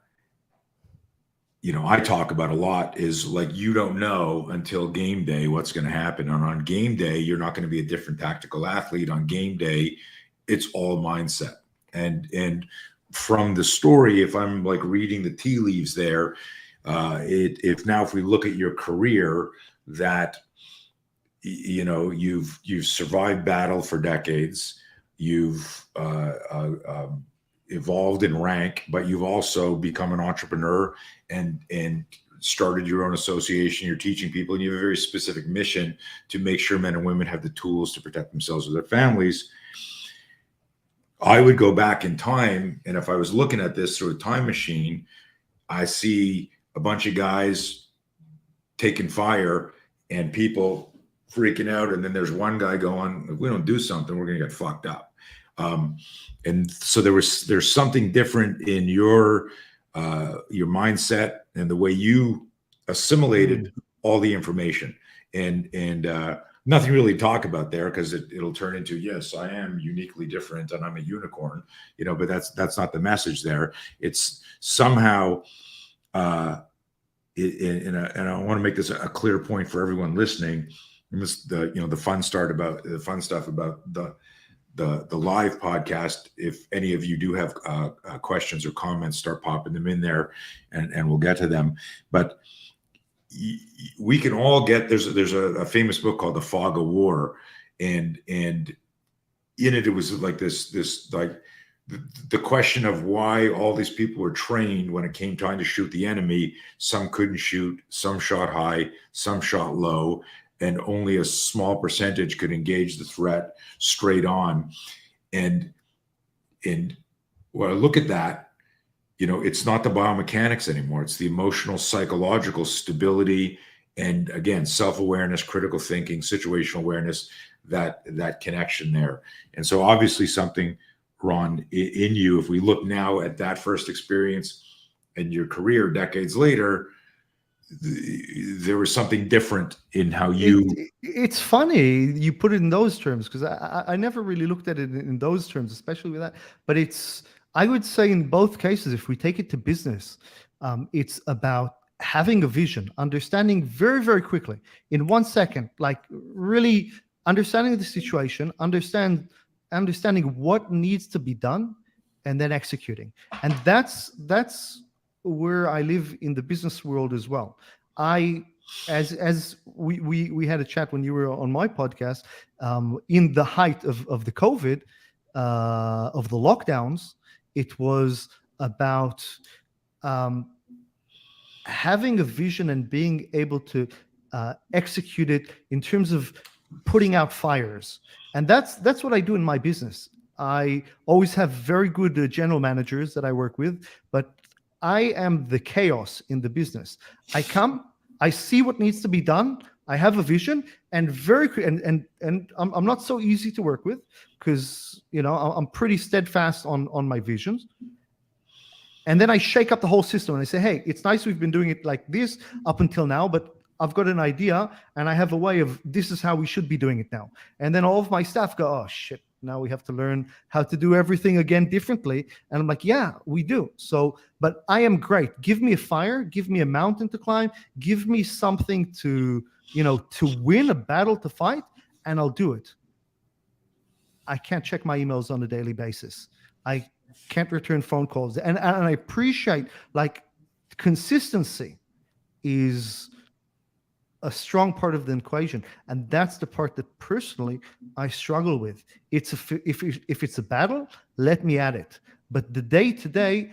talk about a lot, is like, you don't know until game day what's going to happen. And on game day, you're not going to be a different tactical athlete. On game day, it's all mindset. And from the story, if I'm like reading the tea leaves there, if we look at your career, that you've survived battle for decades, you've evolved in rank, but you've also become an entrepreneur and started your own association. You're teaching people, and you have a very specific mission to make sure men and women have the tools to protect themselves or their families. I would go back in time, and if I was looking at this through a time machine, I see a bunch of guys taking fire and people freaking out, and then there's one guy going, if we don't do something, we're going to get fucked up. And so there's something different in your mindset and the way you assimilated all the information, and nothing really to talk about there, because it'll turn into, yes, I am uniquely different and I'm a unicorn, but that's not the message there. It's somehow, and I want to make this a clear point for everyone listening. And this, the fun stuff about the live podcast. If any of you do have questions or comments, start popping them in there, and we'll get to them. But we can all get, there's a famous book called The Fog of War, and in it was like this like the question of why all these people were trained when it came time to shoot the enemy. Some couldn't shoot, some shot high, some shot low, and only a small percentage could engage the threat straight on. And when I look at that, it's not the biomechanics anymore. It's the emotional, psychological stability, and again, self-awareness, critical thinking, situational awareness, that connection there. And so obviously something, Ron, in you, if we look now at that first experience and your career decades later, there was something different in how you... It's funny you put it in those terms, because I never really looked at it in those terms, especially with that. But I would say in both cases, if we take it to business, it's about having a vision, understanding very, very quickly, in 1 second, like really understanding the situation, understanding what needs to be done, and then executing. And that's where I live in the business world as well. As we had a chat when you were on my podcast, in the height of the COVID, of the lockdowns, it was about having a vision and being able to execute it in terms of putting out fires. And that's what I do in my business. I always have very good general managers that I work with, but I am the chaos in the business. I come, I see what needs to be done, I have a vision, and I'm not so easy to work with, because I'm pretty steadfast on my visions. And then I shake up the whole system and I say, hey, it's nice we've been doing it like this up until now, but I've got an idea and I have a way of, this is how we should be doing it now. And then all of my staff go, oh shit, now we have to learn how to do everything again differently. And I'm like, yeah, we do. So, but I am great. Give me a fire, give me a mountain to climb, give me something to win a battle, to fight, and I'll do it. I can't check my emails on a daily basis. I can't return phone calls. And I appreciate, like, consistency is a strong part of the equation, and that's the part that personally I struggle with. If it's a battle, let me at it, but the day-to-day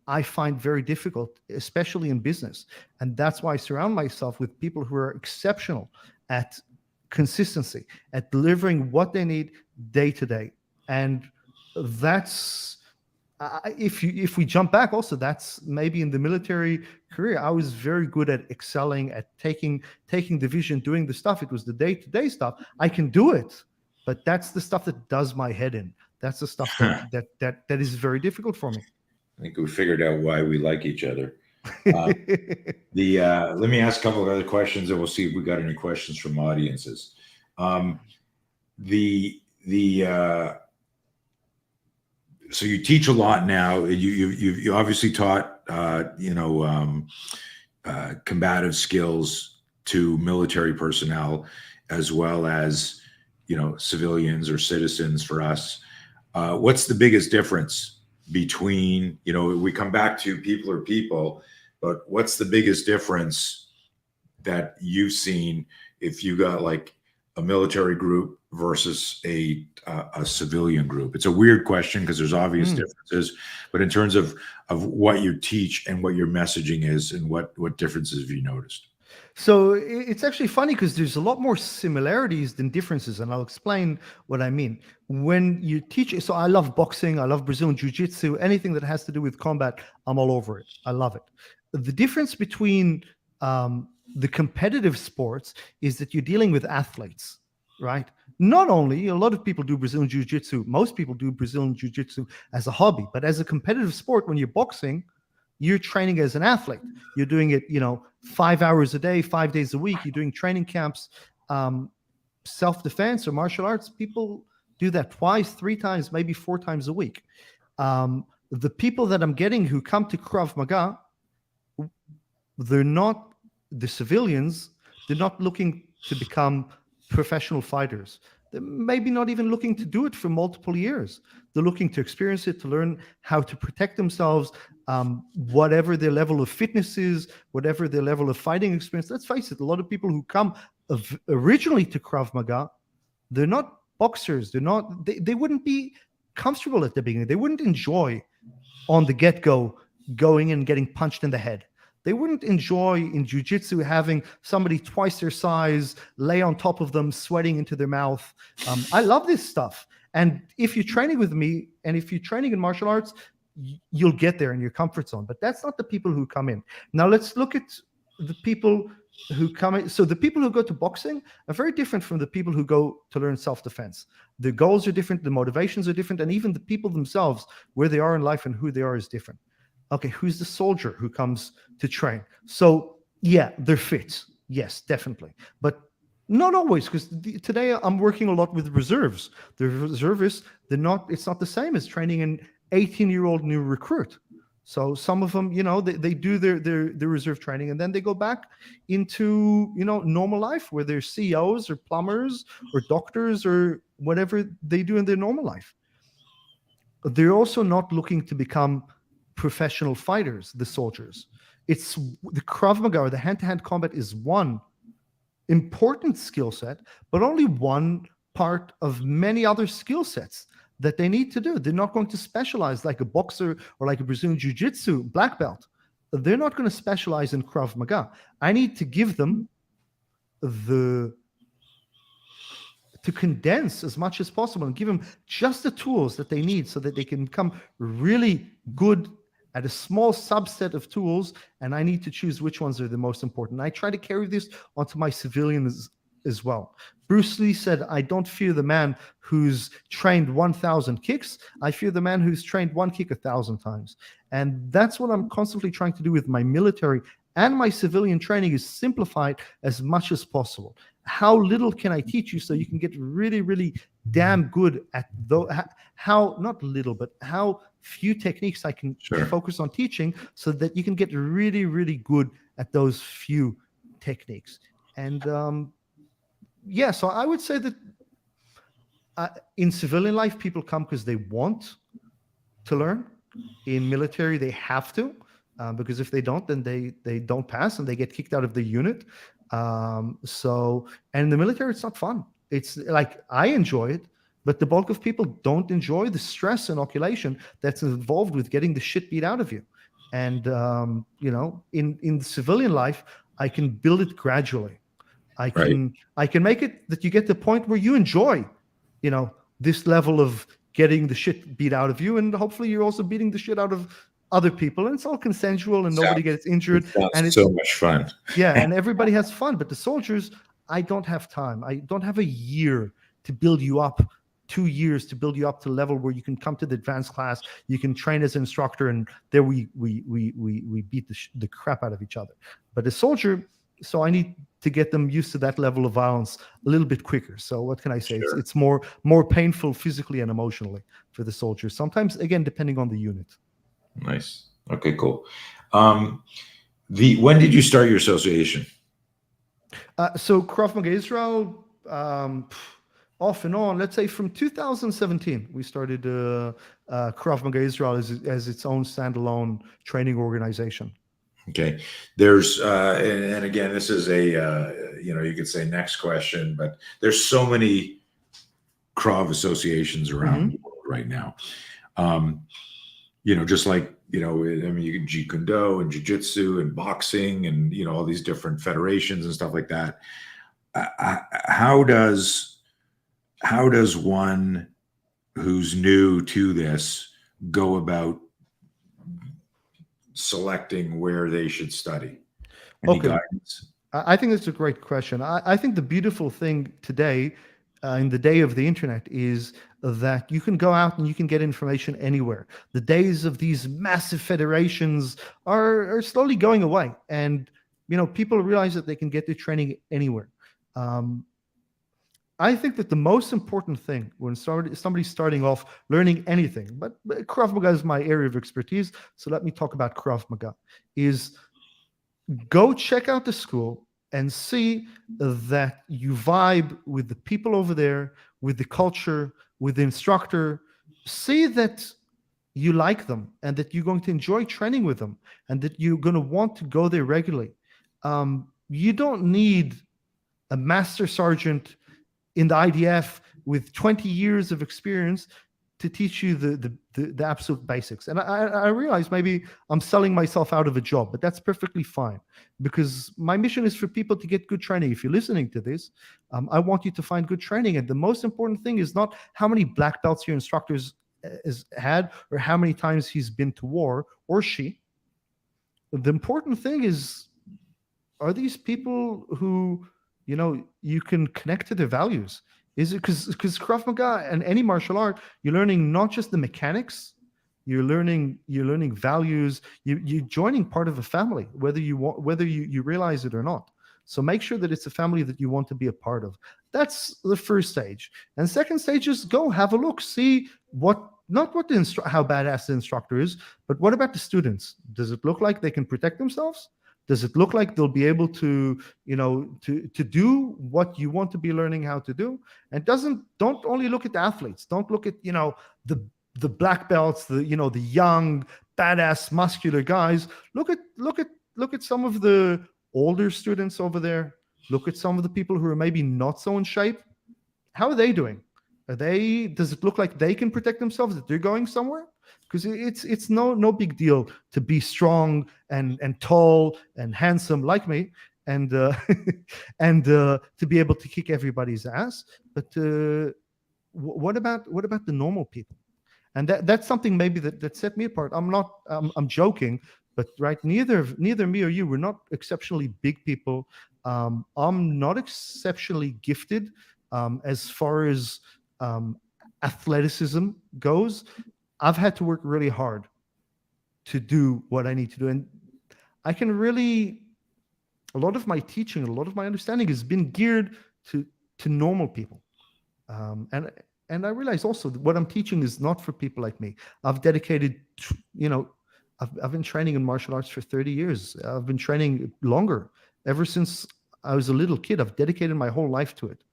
I find very difficult, especially in business. And that's why I surround myself with people who are exceptional at consistency, at delivering what they need day-to-day. And that's if we jump back also, that's maybe in the military career, I was very good at excelling at taking the vision, doing the stuff. It was the day-to-day stuff. I can do it, but that's the stuff that does my head in. That's the stuff that is very difficult for me. I think we figured out why we like each other. Let me ask a couple of other questions, and we'll see if we got any questions from audiences. So you teach a lot now. You obviously taught combative skills to military personnel, as well as civilians or citizens for us. What's the biggest difference between, we come back to people are people, but what's the biggest difference that you've seen if you got like a military group versus a civilian group? It's a weird question because there's obvious differences, but in terms of what you teach and what your messaging is, and what differences have you noticed? So it's actually funny because there's a lot more similarities than differences, and I'll explain what I mean. When you teach, so I love boxing, I love Brazilian Jiu-Jitsu, anything that has to do with combat, I'm all over it. I love it. The difference between the competitive sports is that you're dealing with athletes, right? Not only a lot of people do Brazilian Jiu-Jitsu, most people do Brazilian Jiu-Jitsu as a hobby, but as a competitive sport, when you're boxing, you're training as an athlete. You're doing it, 5 hours a day, 5 days a week. You're doing training camps, self-defense or martial arts. People do that twice, 3 times, maybe 4 times a week. The people that I'm getting who come to Krav Maga, they're not the civilians. They're not looking to become professional fighters. They're maybe not even looking to do it for multiple years. They're looking to experience it, to learn how to protect themselves, whatever their level of fitness is, whatever their level of fighting experience. Let's face it, a lot of people who come originally to Krav Maga, they're not boxers. They wouldn't be comfortable at the beginning. They wouldn't enjoy on the get-go going and getting punched in the head. They wouldn't enjoy in jiu-jitsu having somebody twice their size lay on top of them, sweating into their mouth. I love this stuff. And if you're training with me, and if you're training in martial arts, you'll get there in your comfort zone. But that's not the people who come in. Now let's look at the people who come in. So the people who go to boxing are very different from the people who go to learn self-defense. The goals are different, the motivations are different, and even the people themselves, where they are in life and who they are, is different. Okay, who's the soldier who comes to train? So yeah, they're fit. Yes, definitely. But not always, because today I'm working a lot with reserves. The reservists, it's not the same as training an 18-year-old new recruit. So some of them, they do their reserve training, and then they go back into, normal life where they're CEOs or plumbers or doctors or whatever they do in their normal life. They're also not looking to become professional fighters, the soldiers. It's the Krav Maga, or the hand-to-hand combat, is one important skill set, but only one part of many other skill sets that they need to do. They're not going to specialize like a boxer or like a Brazilian Jiu-Jitsu black belt. They're not going to specialize in Krav Maga. I need to give them to condense as much as possible and give them just the tools that they need so that they can become really good at a small subset of tools, and I need to choose which ones are the most important. I try to carry this onto my civilians as well. Bruce Lee said, I don't fear the man who's trained 1,000 kicks. I fear the man who's trained one kick 1,000 times. And that's what I'm constantly trying to do with my military and my civilian training, is simplify it as much as possible. How little can I teach you so you can get really, really damn good at how, not little, but how few techniques I can focus on teaching so that you can get really, really good at those few techniques. And so I would say that in civilian life, people come because they want to learn. In military, they have to, because if they don't, then they don't pass and they get kicked out of the unit. And in the military, it's not fun. It's like, I enjoy it, but the bulk of people don't enjoy the stress inoculation that's involved with getting the shit beat out of you. And, in the civilian life, I can build it gradually. I can make it that you get to the point where you enjoy, this level of getting the shit beat out of you. And hopefully you're also beating the shit out of other people, and it's all consensual and nobody gets injured. And it's so much fun. Yeah. And everybody has fun. But the soldiers, I don't have time. I don't have a year to build you up, 2 years to build you up to the level where you can come to the advanced class, you can train as an instructor, and there we beat the crap out of each other. But a soldier, so I need to get them used to that level of violence a little bit quicker. So what can I say? Sure. It's more painful physically and emotionally for the soldiers. Sometimes, again, depending on the unit. Nice. Okay, cool. When did you start your association? So Krav Maga Israel, off and on, let's say from 2017, we started Krav Maga Israel as its own standalone training organization. Okay. There's, and again, this is you could say next question, but there's so many Krav associations around the world right now. Just like, you can Jeet Kune Do and Jiu-Jitsu and boxing and, all these different federations and stuff like that. How does one who's new to this go about selecting where they should study? Any guidance? I think that's a great question. I think the beautiful thing today, in the day of the internet, is that you can go out and you can get information anywhere. The days of these massive federations are slowly going away, and people realize that they can get their training anywhere. Um, I think that the most important thing when somebody's starting off learning anything, but Krav Maga is my area of expertise, so let me talk about Krav Maga, is go check out the school and see that you vibe with the people over there, with the culture, with the instructor. See that you like them and that you're going to enjoy training with them and that you're going to want to go there regularly. You don't need a master sergeant in the IDF with 20 years of experience to teach you the absolute basics. And I realize maybe I'm selling myself out of a job, but that's perfectly fine, because my mission is for people to get good training. If you're listening to this, I want you to find good training. And the most important thing is not how many black belts your instructors has had or how many times he's been to war or she. The important thing is, are these people who you can connect to their values? Is it because Krav Maga and any martial art, you're learning not just the mechanics, you're learning values. You're joining part of a family, whether you realize it or not. So make sure that it's a family that you want to be a part of. That's the first stage. And second stage is go have a look, see not what how badass the instructor is, but what about the students? Does it look like they can protect themselves? Does it look like they'll be able to do what you want to be learning how to do? And don't only look at the athletes. Don't look at the black belts, the young badass muscular guys. Look at some of the older students over there. Look at some of the people who are maybe not so in shape. How are they doing? Does it look like they can protect themselves, that they're going somewhere? Because it's no big deal to be strong and tall and handsome like me, and and to be able to kick everybody's ass. But what about the normal people? And that's something maybe that set me apart. I'm joking, but right, neither me or you, we're not exceptionally big people. I'm not exceptionally gifted as far as athleticism goes. I've had to work really hard to do what I need to do. And I can really, a lot of my teaching, a lot of my understanding has been geared to normal people. And I realize also that what I'm teaching is not for people like me. I've dedicated, I've been training in martial arts for 30 years. I've been training longer. Ever since I was a little kid, I've dedicated my whole life to it.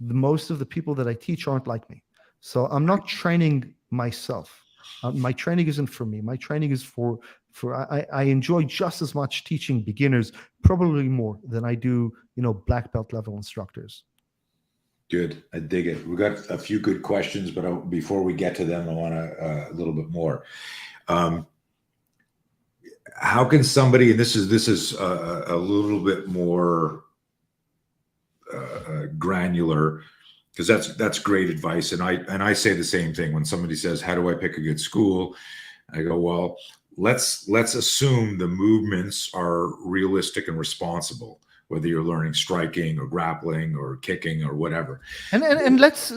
Most of the people that I teach aren't like me. So I'm not training myself. My training isn't for me. My training is for I enjoy just as much teaching beginners, probably more than I do, black belt level instructors. Good. I dig it. We've got a few good questions, but before we get to them, I want a little bit more. How can somebody, and this is a little bit more granular, because that's great advice. And I say the same thing when somebody says, how do I pick a good school? I go, well, let's assume the movements are realistic and responsible, whether you're learning striking or grappling or kicking or whatever. And let's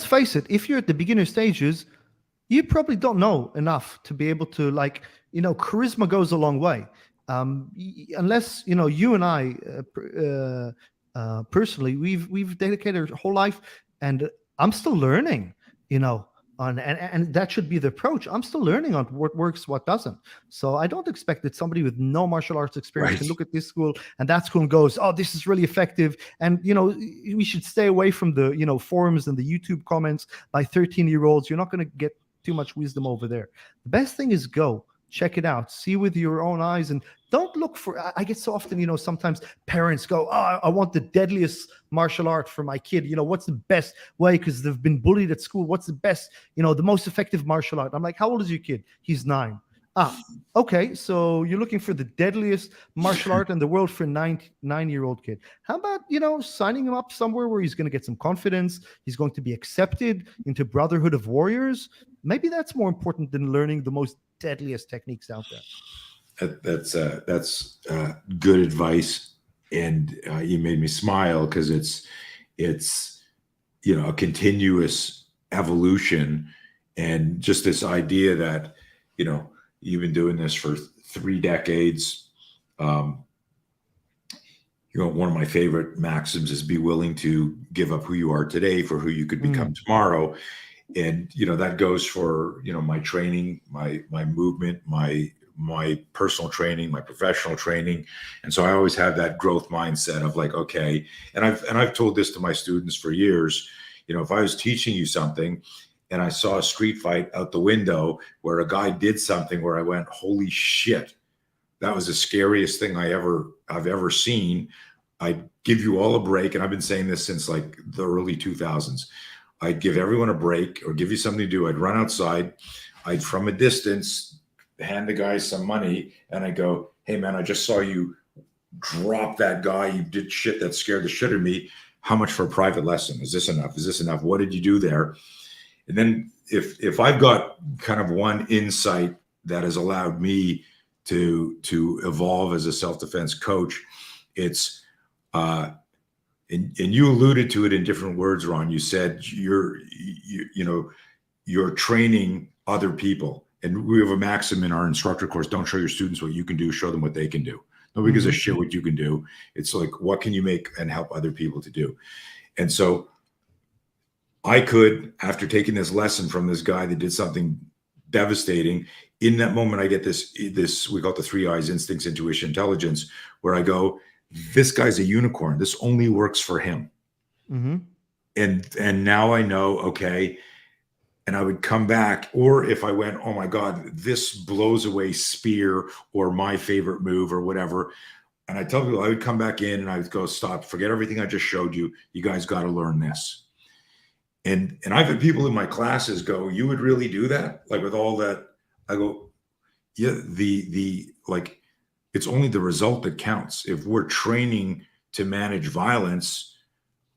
face it, if you're at the beginner stages, you probably don't know enough to be able to, charisma goes a long way. Unless, you and I, personally, we've dedicated our whole life, and I'm still learning, and that should be the approach. I'm still learning on what works, what doesn't. So I don't expect that somebody with no martial arts experience can look at this school and that school and goes, oh, this is really effective. And, we should stay away from the, forums and the YouTube comments by 13-year-olds. You're not going to get too much wisdom over there. The best thing is go check it out, see with your own eyes, and don't look for, I get so often, sometimes parents go, oh, I want the deadliest martial art for my kid. What's the best way? Because they've been bullied at school. What's the best, the most effective martial art? I'm like, how old is your kid? He's 9. Okay. So you're looking for the deadliest martial art in the world for a 9-year-old kid. How about, signing him up somewhere where he's going to get some confidence. He's going to be accepted into Brotherhood of Warriors. Maybe that's more important than learning the most deadliest techniques out there. That's good advice. and you made me smile because it's a continuous evolution, and just this idea that you've been doing this for 3 decades. One of my favorite maxims is be willing to give up who you are today for who you could become tomorrow. And, that goes for, my training, my movement, my personal training, my professional training. And so I always have that growth mindset of like, okay. And I've told this to my students for years, if I was teaching you something and I saw a street fight out the window where a guy did something where I went, holy shit, that was the scariest thing I've ever seen, I'd give you all a break. And I've been saying this since like the early 2000s. I'd give everyone a break or give you something to do. I'd run outside. I'd, from a distance, hand the guy some money. And I go, hey, man, I just saw you drop that guy. You did shit that scared the shit out of me. How much for a private lesson? Is this enough? Is this enough? What did you do there? And then if I've got kind of one insight that has allowed me to evolve as a self-defense coach, it's and you alluded to it in different words, Ron. You said you're training other people, and we have a maxim in our instructor course: don't show your students what you can do, show them what they can do. Nobody gives a shit what you can do. It's like, what can you make and help other people to do? And so I could, after taking this lesson from this guy that did something devastating, in that moment, I get this, we call it the 3 I's: instincts, intuition, intelligence, where I go, this guy's a unicorn. This only works for him. And now I know, okay. And I would come back, or if I went, oh my God, this blows away spear or my favorite move or whatever. And I tell people, I would come back in and I would go, stop, forget everything I just showed you. You guys got to learn this. And I've had people in my classes go, you would really do that? Like with all that? I go, yeah, like, it's only the result that counts. If we're training to manage violence,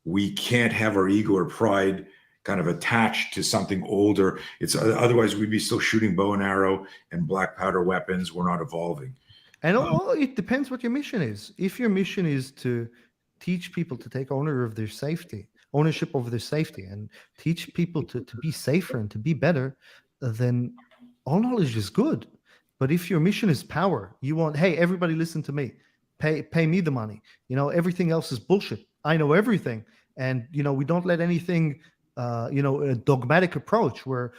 we can't have our ego or pride kind of attached to something older. It's otherwise we'd be still shooting bow and arrow and black powder weapons. We're not evolving. And it depends what your mission is. If your mission is to teach people to take ownership of their safety, and teach people to be safer and to be better, then all knowledge is good. But if your mission is power, you want, hey, everybody listen to me, pay me the money. Everything else is bullshit. I know everything. And, we don't let anything, a dogmatic approach where,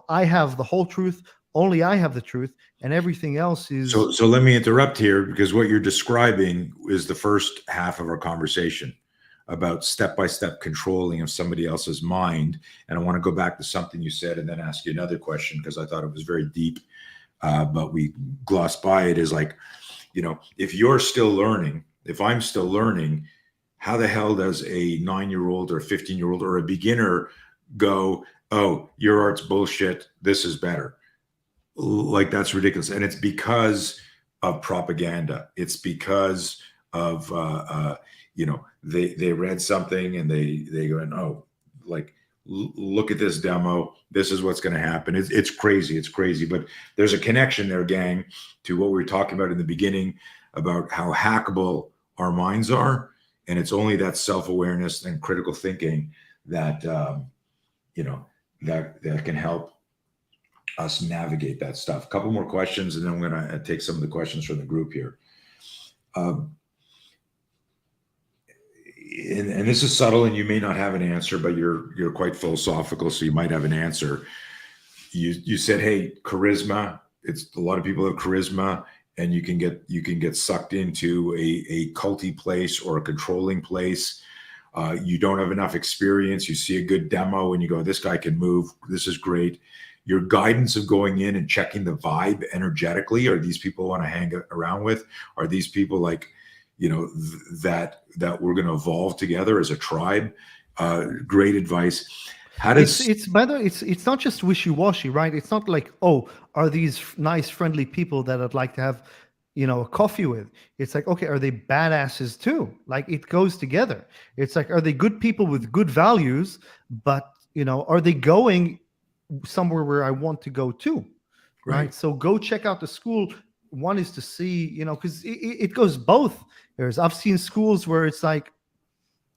I have the whole truth, only I have the truth, and everything else is. So let me interrupt here, because what you're describing is the first half of our conversation about step-by-step controlling of somebody else's mind. And I want to go back to something you said and then ask you another question, because I thought it was very deep. But we glossed by it. Is like, if you're still learning, if I'm still learning, how the hell does a 9-year-old or a 15-year-old or a beginner go, oh, your art's bullshit, this is better? Like, that's ridiculous. And it's because of propaganda. It's because of, they read something and they go, oh, like, look at this demo. This is what's going to happen. It's crazy. It's crazy. But there's a connection there, gang, to what we were talking about in the beginning about how hackable our minds are. And it's only that self-awareness and critical thinking that, that can help us navigate that stuff. A couple more questions, and then I'm going to take some of the questions from the group here. And this is subtle, and you may not have an answer, but you're quite philosophical, so you might have an answer. You said, hey, charisma. It's a lot of people have charisma, and you can get sucked into a culty place or a controlling place. You don't have enough experience. You see a good demo, and you go, this guy can move. This is great. Your guidance of going in and checking the vibe energetically. Are these people I want to hang around with? Are these people like, that we're going to evolve together as a tribe? Great advice. How does it's by the way, it's not just wishy-washy, right? It's not like, oh, are these nice, friendly people that I'd like to have, a coffee with? It's like, okay, are they badasses too? Like, it goes together. It's like, are they good people with good values? But are they going somewhere where I want to go to? Right. So go check out the school. one is to see, because it goes both. I've seen schools where it's like,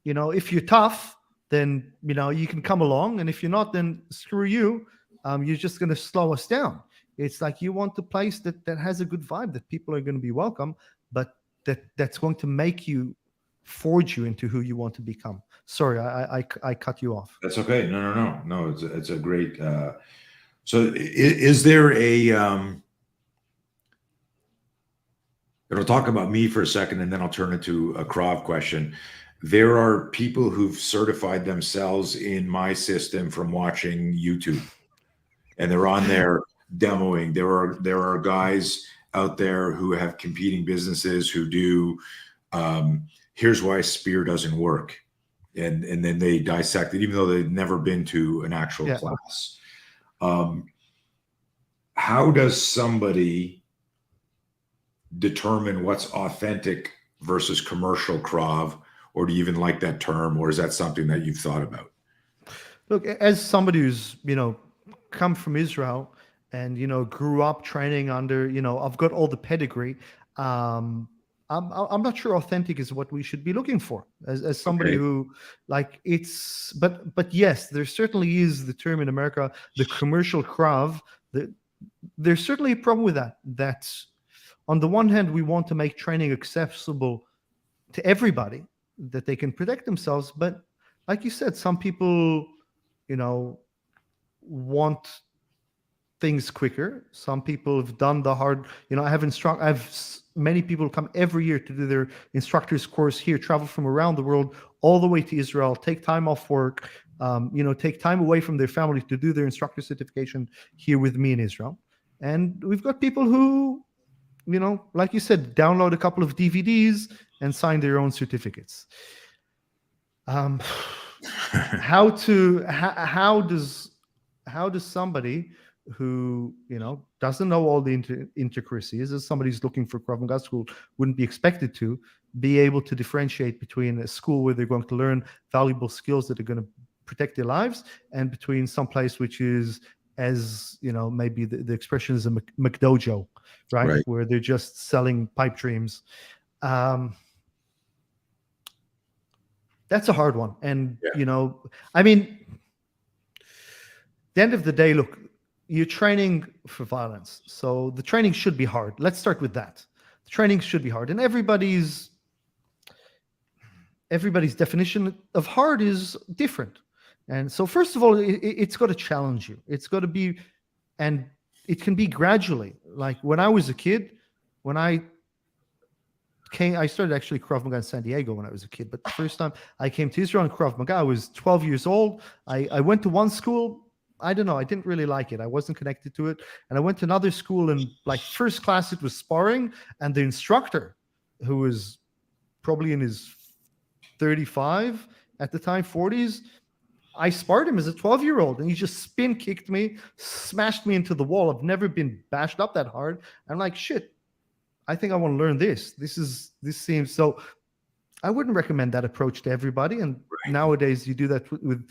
if you're tough, then, you can come along. And if you're not, then screw you. You're just going to slow us down. It's like you want a place that has a good vibe, that people are going to be welcome, but that's going to forge you into who you want to become. Sorry, I cut you off. That's okay. No. It's a great. So is there a? It'll talk about me for a second, and then I'll turn it to a Krav question. There are people who've certified themselves in my system from watching YouTube, and they're on there demoing. There are guys out there who have competing businesses who do. Here's why spear doesn't work, and then they dissect it, even though they've never been to an actual class. How does somebody determine what's authentic versus commercial Krav, or do you even like that term, or is that something that you've thought about? Look, as somebody who's come from Israel and grew up training under I've got all the pedigree. I'm not sure authentic is what we should be looking for as somebody who but yes, there certainly is the term in America, the commercial Krav. There's certainly a problem with that. That's on the one hand, we want to make training accessible to everybody, that they can protect themselves. But like you said, some people, want things quicker. Some people have done the hard, I have many people come every year to do their instructor's course here, travel from around the world all the way to Israel, take time off work, take time away from their family to do their instructor certification here with me in Israel. And we've got people who, like you said, download a couple of DVDs and sign their own certificates. How does somebody who doesn't know all the intricacies, as somebody who's looking for Krav Maga school wouldn't be expected to, be able to differentiate between a school where they're going to learn valuable skills that are going to protect their lives, and between some place which is, as maybe the expression is a McDojo, right? Where they're just selling pipe dreams. That's a hard one. And, the end of the day, look, you're training for violence. So the training should be hard. Let's start with that. The training should be hard. And everybody's definition of hard is different. And so first of all, it's got to challenge you. It's got to be, and it can be gradually. Like when I was a kid, I started actually Krav Maga in San Diego when I was a kid, but the first time I came to Israel in Krav Maga, I was 12 years old. I went to one school. I don't know. I didn't really like it. I wasn't connected to it. And I went to another school, and first class, it was sparring. And the instructor, who was probably in his 35 at the time, 40s, I sparred him as a 12-year-old, and he just spin kicked me, smashed me into the wall. I've never been bashed up that hard. I'm like, shit, I think I want to learn this. This seems so. I wouldn't recommend that approach to everybody. And nowadays, you do that with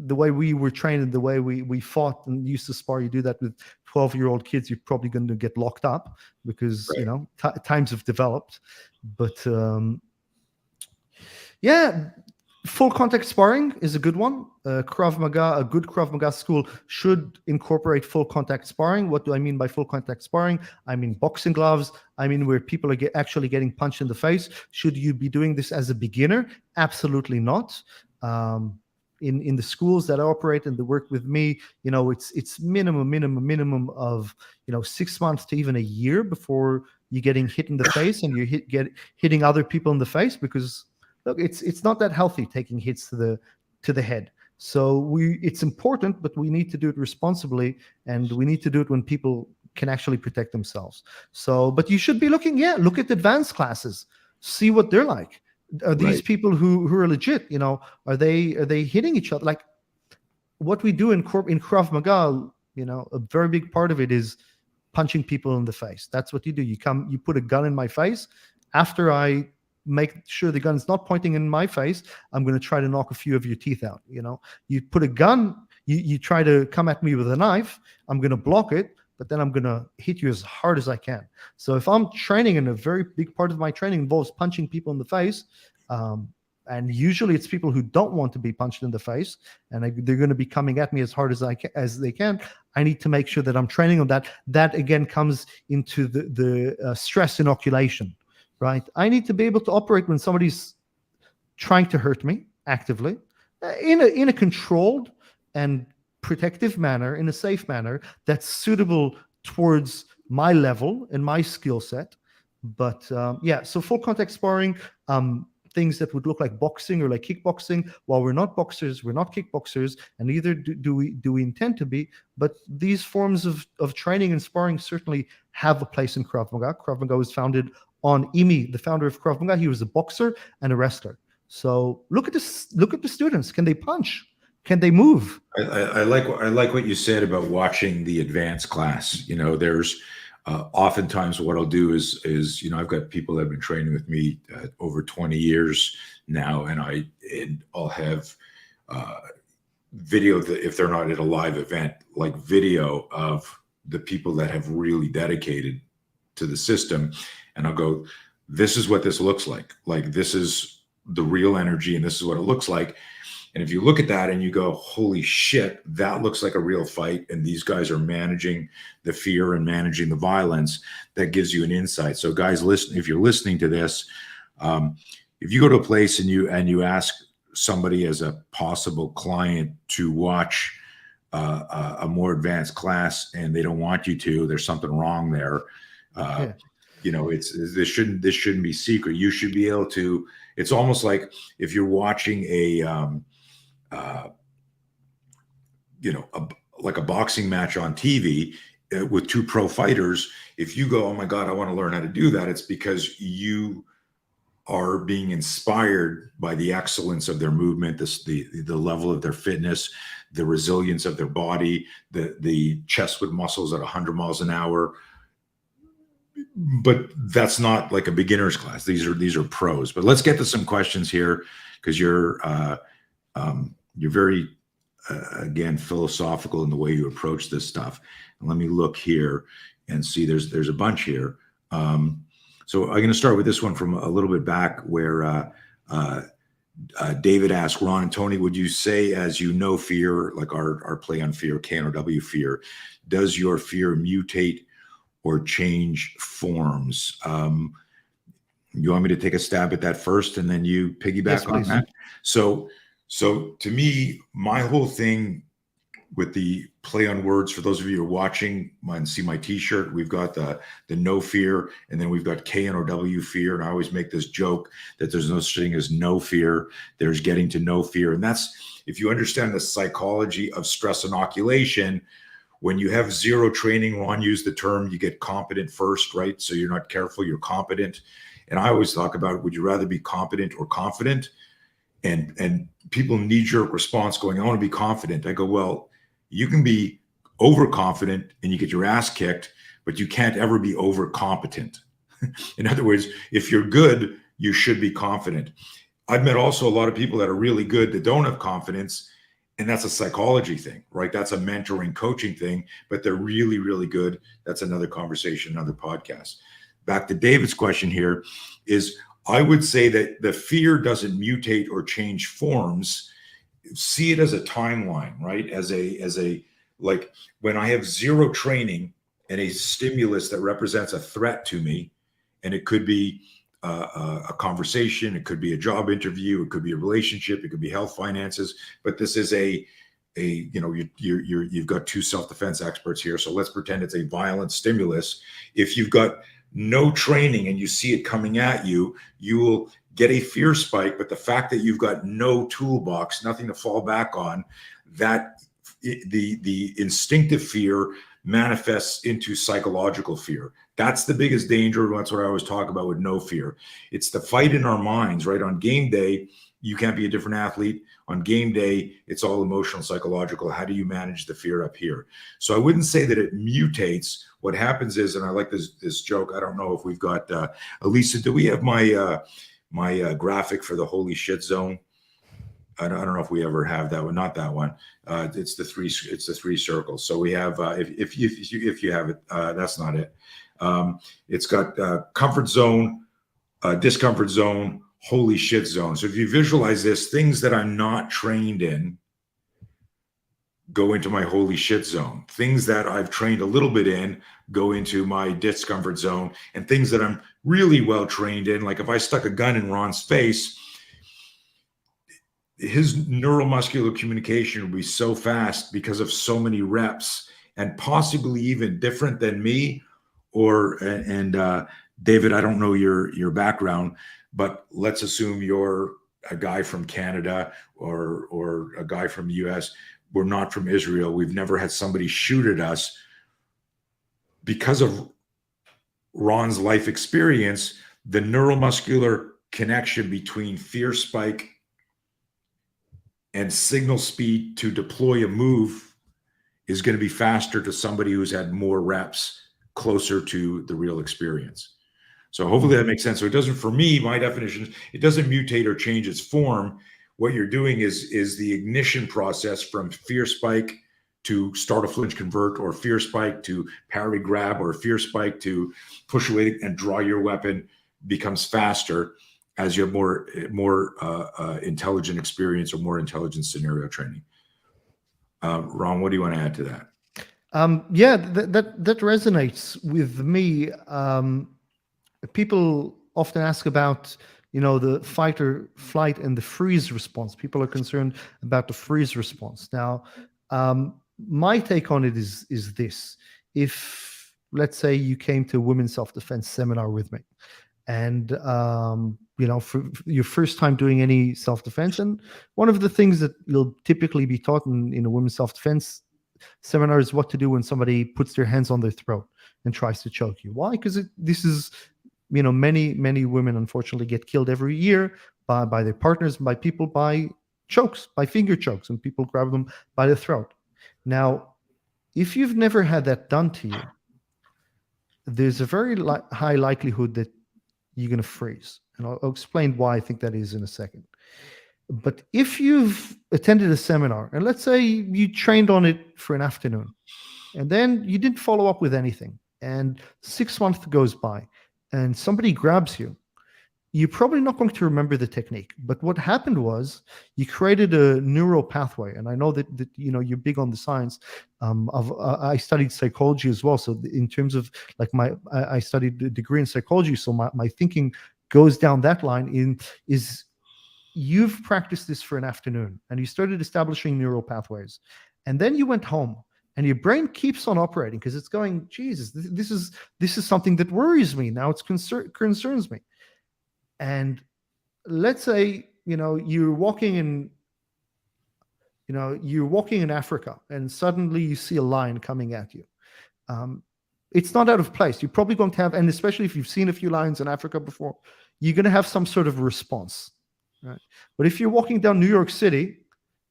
the way we were trained and the way we fought and used to spar. You do that with 12-year-old kids, you're probably going to get locked up because times have developed. But full contact sparring is a good one. Krav Maga, a good Krav Maga school should incorporate full contact sparring. What do I mean by full contact sparring? I mean boxing gloves. I mean where people are actually getting punched in the face. Should you be doing this as a beginner? Absolutely not. In the schools that I operate and that work with me, it's minimum of 6 months to even a year before you're getting hit in the face and you're hitting other people in the face, because look, it's not that healthy taking hits to the head. So it's important, but we need to do it responsibly, and we need to do it when people can actually protect themselves. So, but you should be look at advanced classes, see what they're like. Are these people who are legit? Are they hitting each other? Like what we do in Krav Maga, a very big part of it is punching people in the face. That's what you do. You put a gun in my face. After I make sure the gun's not pointing in my face, I'm going to try to knock a few of your teeth out. You put a gun, you try to come at me with a knife, I'm going to block it. but then I'm going to hit you as hard as I can. So if I'm training, and a very big part of my training involves punching people in the face, and usually it's people who don't want to be punched in the face, and they're going to be coming at me as hard as they can. I need to make sure that I'm training on that. That again comes into the stress inoculation, right? I need to be able to operate when somebody's trying to hurt me actively, in a controlled and protective manner, in a safe manner that's suitable towards my level and my skill set. But yeah, so full contact sparring, things that would look like boxing or like kickboxing. While we're not boxers, we're not kickboxers, and neither do we intend to be. But these forms of training and sparring certainly have a place in Krav Maga. Krav Maga was founded on 𝗚𝗎𝗓, the founder of Krav Maga. He was a boxer and a wrestler. So look at this. Look at the students. Can they punch? Can they move? I like what you said about watching the advanced class. You know, there's oftentimes what I'll do is you know, I've got people that have been training with me over 20 years now, and I'll have video that, if they're not at a live event, like video of the people that have really dedicated to the system, and I'll go, this is what this looks like. Like, this is the real energy, and this is what it looks like. And if you look at that and you go, holy shit, that looks like a real fight, and these guys are managing the fear and managing the violence, that gives you an insight. So guys, listen, if you're listening to this, if you go to a place and you ask somebody as a possible client to watch a more advanced class and they don't want you to, there's something wrong there. Yeah. You know, this shouldn't be secret. You should be able to. It's almost like if you're watching like a boxing match on TV with two pro fighters. If you go, oh my God, I want to learn how to do that, it's because you are being inspired by the excellence of their movement, the level of their fitness, the resilience of their body, the chest with muscles at 100 miles an hour. But that's not like a beginner's class. These are pros. But let's get to some questions here, because you're very again philosophical in the way you approach this stuff. And let me look here and see. There's a bunch here. So I'm going to start with this one from a little bit back, where David asked, Ron and Tony, would you say, as you know, fear, like our play on fear, 𝗓𝗪 fear, does your fear mutate or change forms? You want me to take a stab at that first, and then you piggyback on that? So to me, my whole thing with the play on words, for those of you who are watching and see my t-shirt, we've got the no fear, and then we've got 𝗓𝗪 fear. And I always make this joke that there's no such thing as no fear. There's getting to know fear. And that's, if you understand the psychology of stress inoculation, when you have zero training, Ron used the term, you get competent first, right? So you're not careful, you're competent. And I always talk about, would you rather be competent or confident? And people knee-jerk response going, I want to be confident. I go, well, you can be overconfident and you get your ass kicked, but you can't ever be overcompetent. In other words, if you're good, you should be confident. I've met also a lot of people that are really good that don't have confidence, and that's a psychology thing, right? That's a mentoring, coaching thing, but they're really, really good. That's another conversation, another podcast. Back to David's question here is, I would say that the fear doesn't mutate or change forms. See it as a timeline, right? As a like, when I have zero training and a stimulus that represents a threat to me, and it could be a conversation, it could be a job interview, it could be a relationship, it could be health, finances, but this is you've got two self-defense experts here, so let's pretend it's a violent stimulus. If you've got no training and you see it coming at you, you will get a fear spike. But the fact that you've got no toolbox, nothing to fall back on, that the instinctive fear manifests into psychological fear. That's the biggest danger. That's what I always talk about with no fear. It's the fight in our minds, right? On game day, you can't be a different athlete. On game day, it's all emotional, psychological. How do you manage the fear up here? So I wouldn't say that it mutates. What happens is, and I like this joke, I don't know if we've got, Elisa, do we have my graphic for the holy shit zone? don't know if we ever have that one. Not that one. It's the three circles. So we have if you have it, that's not it. It's got comfort zone, discomfort zone, holy shit zone. So if you visualize this, things that I'm not trained in go into my holy shit zone. Things that I've trained a little bit in go into my discomfort zone, and things that I'm really well trained in, like if I stuck a gun in Ron's face, his neuromuscular communication would be so fast because of so many reps, and possibly even different than me. And David, I don't know your background, but let's assume you're a guy from Canada or a guy from the US. We're not from Israel. We've never had somebody shoot at us. Because of Ron's life experience, the neuromuscular connection between fear spike and signal speed to deploy a move is going to be faster to somebody who's had more reps closer to the real experience. So hopefully that makes sense. So it doesn't, for me, my definition, it doesn't mutate or change its form. What you're doing is the ignition process from fear spike to start a flinch convert, or fear spike to parry grab, or fear spike to push away and draw your weapon becomes faster as you have more intelligent experience or more intelligent scenario training. Ron, what do you want to add to that? Yeah, that resonates with me. People often ask about, the fight or flight and the freeze response. People are concerned about the freeze response. Now, my take on it is this. If, let's say, you came to a women's self-defense seminar with me, and for your first time doing any self-defense, and one of the things that you'll typically be taught in a women's self-defense seminar is what to do when somebody puts their hands on their throat and tries to choke you. Why? Because this is, many women unfortunately get killed every year by their partners, by people, by chokes, by finger chokes, and people grab them by the throat. Now, if you've never had that done to you, there's a very high likelihood that you're going to freeze. And I'll explain why I think that is in a second. But if you've attended a seminar, and let's say you trained on it for an afternoon, and then you didn't follow up with anything, and 6 months goes by, and somebody grabs you, you're probably not going to remember the technique. But what happened was you created a neural pathway. And I know that you're big on the science I studied psychology as well. So in terms of I studied a degree in psychology. So my thinking goes down that line is you've practiced this for an afternoon and you started establishing neural pathways. And then you went home and your brain keeps on operating because it's going, Jesus, this is something that worries me. Now it concerns me. And let's say, you're walking in Africa and suddenly you see a lion coming at you. It's not out of place. You're probably going to have, and especially if you've seen a few lions in Africa before, you're going to have some sort of response, right? But if you're walking down New York City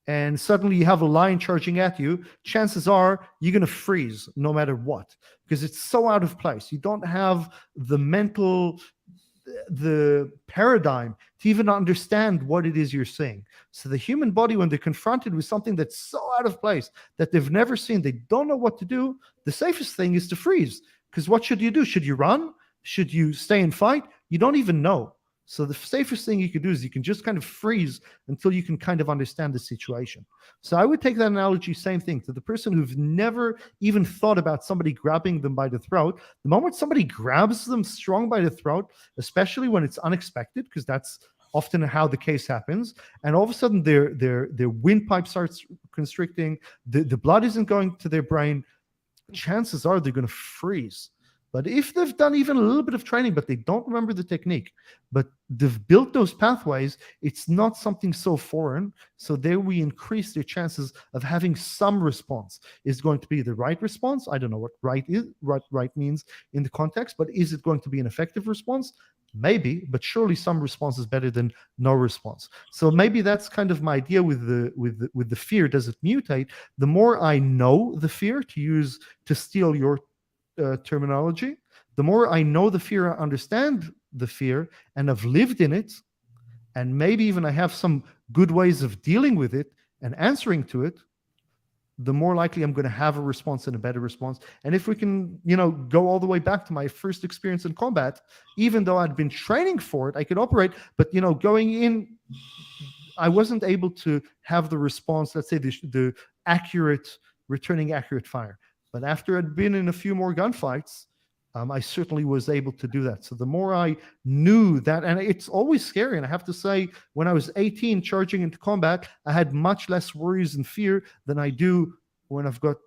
and suddenly you have a lion charging at you, chances are you're going to freeze no matter what, because it's so out of place. You don't have the paradigm to even understand what it is you're seeing. So the human body, when they're confronted with something that's so out of place that they've never seen, they don't know what to do, the safest thing is to freeze. Because what should you do? Should you run? Should you stay and fight? You don't even know. So the safest thing you could do is you can just kind of freeze until you can kind of understand the situation. So I would take that analogy, same thing, to the person who've never even thought about somebody grabbing them by the throat. The moment somebody grabs them strong by the throat, especially when it's unexpected, because that's often how the case happens, and all of a sudden their windpipe starts constricting, the blood isn't going to their brain, chances are they're going to freeze. But if they've done even a little bit of training, but they don't remember the technique, but they've built those pathways, it's not something so foreign. So there we increase their chances of having some response. Is going to be the right response? I don't know what right means in the context, but is it going to be an effective response? Maybe, but surely some response is better than no response. So maybe that's kind of my idea with the fear. Does it mutate? The more I know the fear, to steal your terminology, the more I know the fear, I understand the fear, and have lived in it, and maybe even I have some good ways of dealing with it and answering to it, the more likely I'm going to have a response and a better response. And if we can, go all the way back to my first experience in combat, even though I'd been training for it, I could operate, but going in, I wasn't able to have the response, let's say the returning accurate fire. But after I'd been in a few more gunfights, I certainly was able to do that. So the more I knew that, and it's always scary. And I have to say, when I was 18 charging into combat, I had much less worries and fear than I do when I've got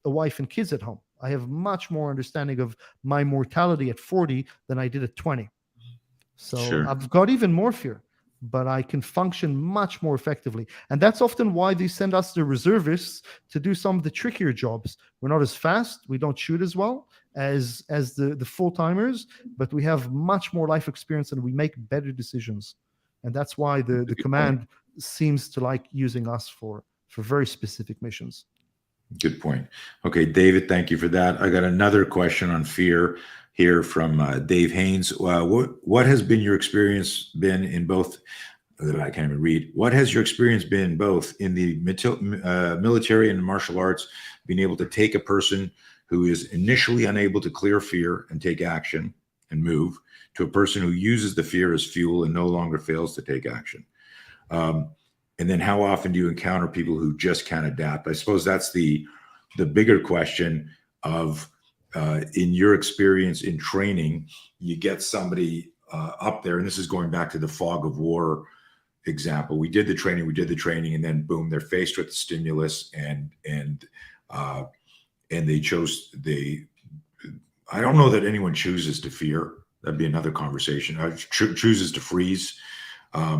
a wife and kids at home. I have much more understanding of my mortality at 40 than I did at 20. So Sure. I've got even more fear, but I can function much more effectively. And that's often why they send us the reservists to do some of the trickier jobs. We're not as fast, we don't shoot as well as the full-timers, but we have much more life experience and we make better decisions. And that's why the command seems to like using us for very specific missions. Good point. Okay, David, thank you for that. I got another question on fear here from Dave Haynes. What has been your experience been in both? I can't even read. What has your experience been both in the military and martial arts, being able to take a person who is initially unable to clear fear and take action and move, to a person who uses the fear as fuel and no longer fails to take action? And then how often do you encounter people who just can't adapt? I suppose that's the bigger question of, in your experience in training, you get somebody up there, and this is going back to the fog of war example. We did the training, and then boom, they're faced with the stimulus, and they chose, I don't know that anyone chooses to fear. That'd be another conversation. Chooses to freeze. I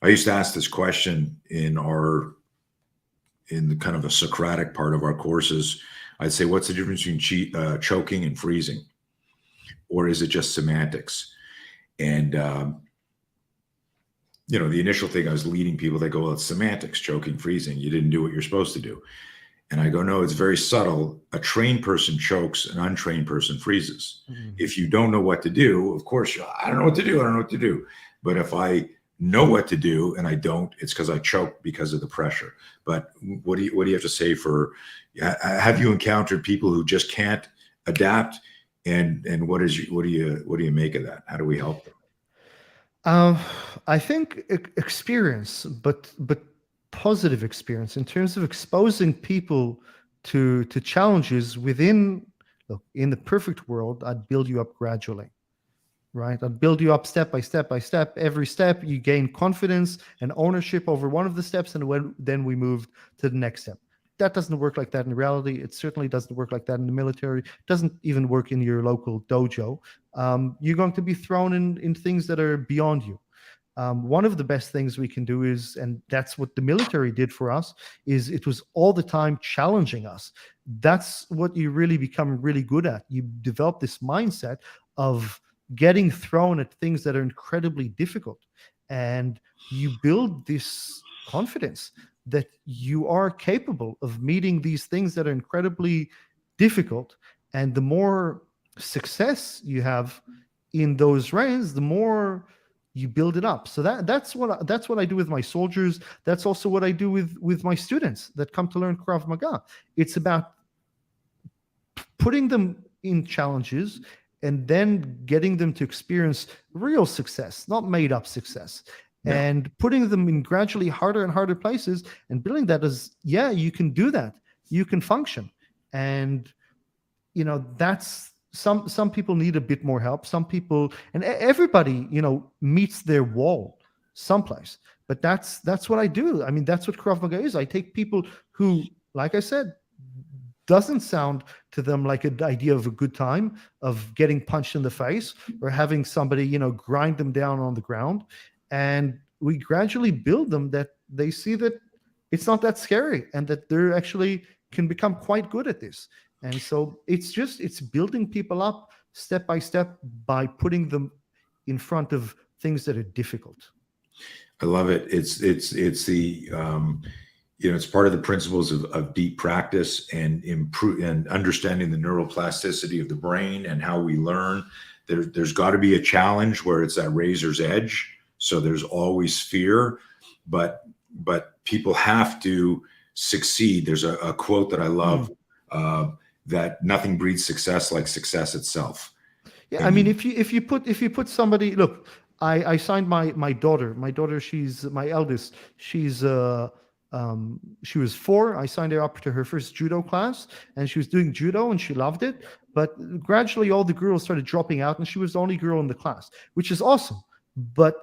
used to ask this question in the kind of a Socratic part of our courses. I'd say, what's the difference between choking and freezing? Or is it just semantics? And, the initial thing I was leading people, they go, well, it's semantics, choking, freezing. You didn't do what you're supposed to do. And I go, no, it's very subtle. A trained person chokes, an untrained person freezes. Mm-hmm. If you don't know what to do, of course, I don't know what to do. But if I know what to do and I don't, it's because I choke because of the pressure. But what do you have to say for, have you encountered people who just can't adapt? And what do you make of that? How do we help them? I think experience, but positive experience in terms of exposing people to challenges within. Look, in the perfect world, I'd build you up gradually, right? I'd build you up step by step by step. Every step you gain confidence and ownership over one of the steps, and then we move to the next step. That doesn't work like that in reality. It certainly doesn't work like that in the military. It doesn't even work in your local dojo. You're going to be thrown in things that are beyond you. One of the best things we can do is, and that's what the military did for us, is it was all the time challenging us. That's what you really become really good at. You develop this mindset of getting thrown at things that are incredibly difficult, and you build this confidence that you are capable of meeting these things that are incredibly difficult. And the more success you have in those reigns, the more you build it up. So that's what I do with my soldiers. That's also what I do with my students that come to learn Krav Maga. It's about putting them in challenges and then getting them to experience real success, not made up success. Yeah. And putting them in gradually harder and harder places and building that as, yeah, you can do that. You can function. And, that's some people need a bit more help. Some people, and everybody, meets their wall someplace. But that's what I do. I mean, that's what Krav Maga is. I take people who, like I said, doesn't sound to them like an idea of a good time, of getting punched in the face or having somebody, grind them down on the ground. And we gradually build them that they see that it's not that scary and that they're actually can become quite good at this. And so it's building people up step by step by putting them in front of things that are difficult. I love it. It's the, it's part of the principles of deep practice and improve and understanding the neuroplasticity of the brain and how we learn, there's got to be a challenge where it's that razor's edge. So there's always fear, but people have to succeed. There's a quote that I love, that nothing breeds success like success itself. Yeah, I mean, if you put somebody, look, I signed my daughter. My daughter, she's my eldest. She was 4. I signed her up to her first judo class, and she was doing judo, and she loved it. But gradually, all the girls started dropping out, and she was the only girl in the class, which is awesome. But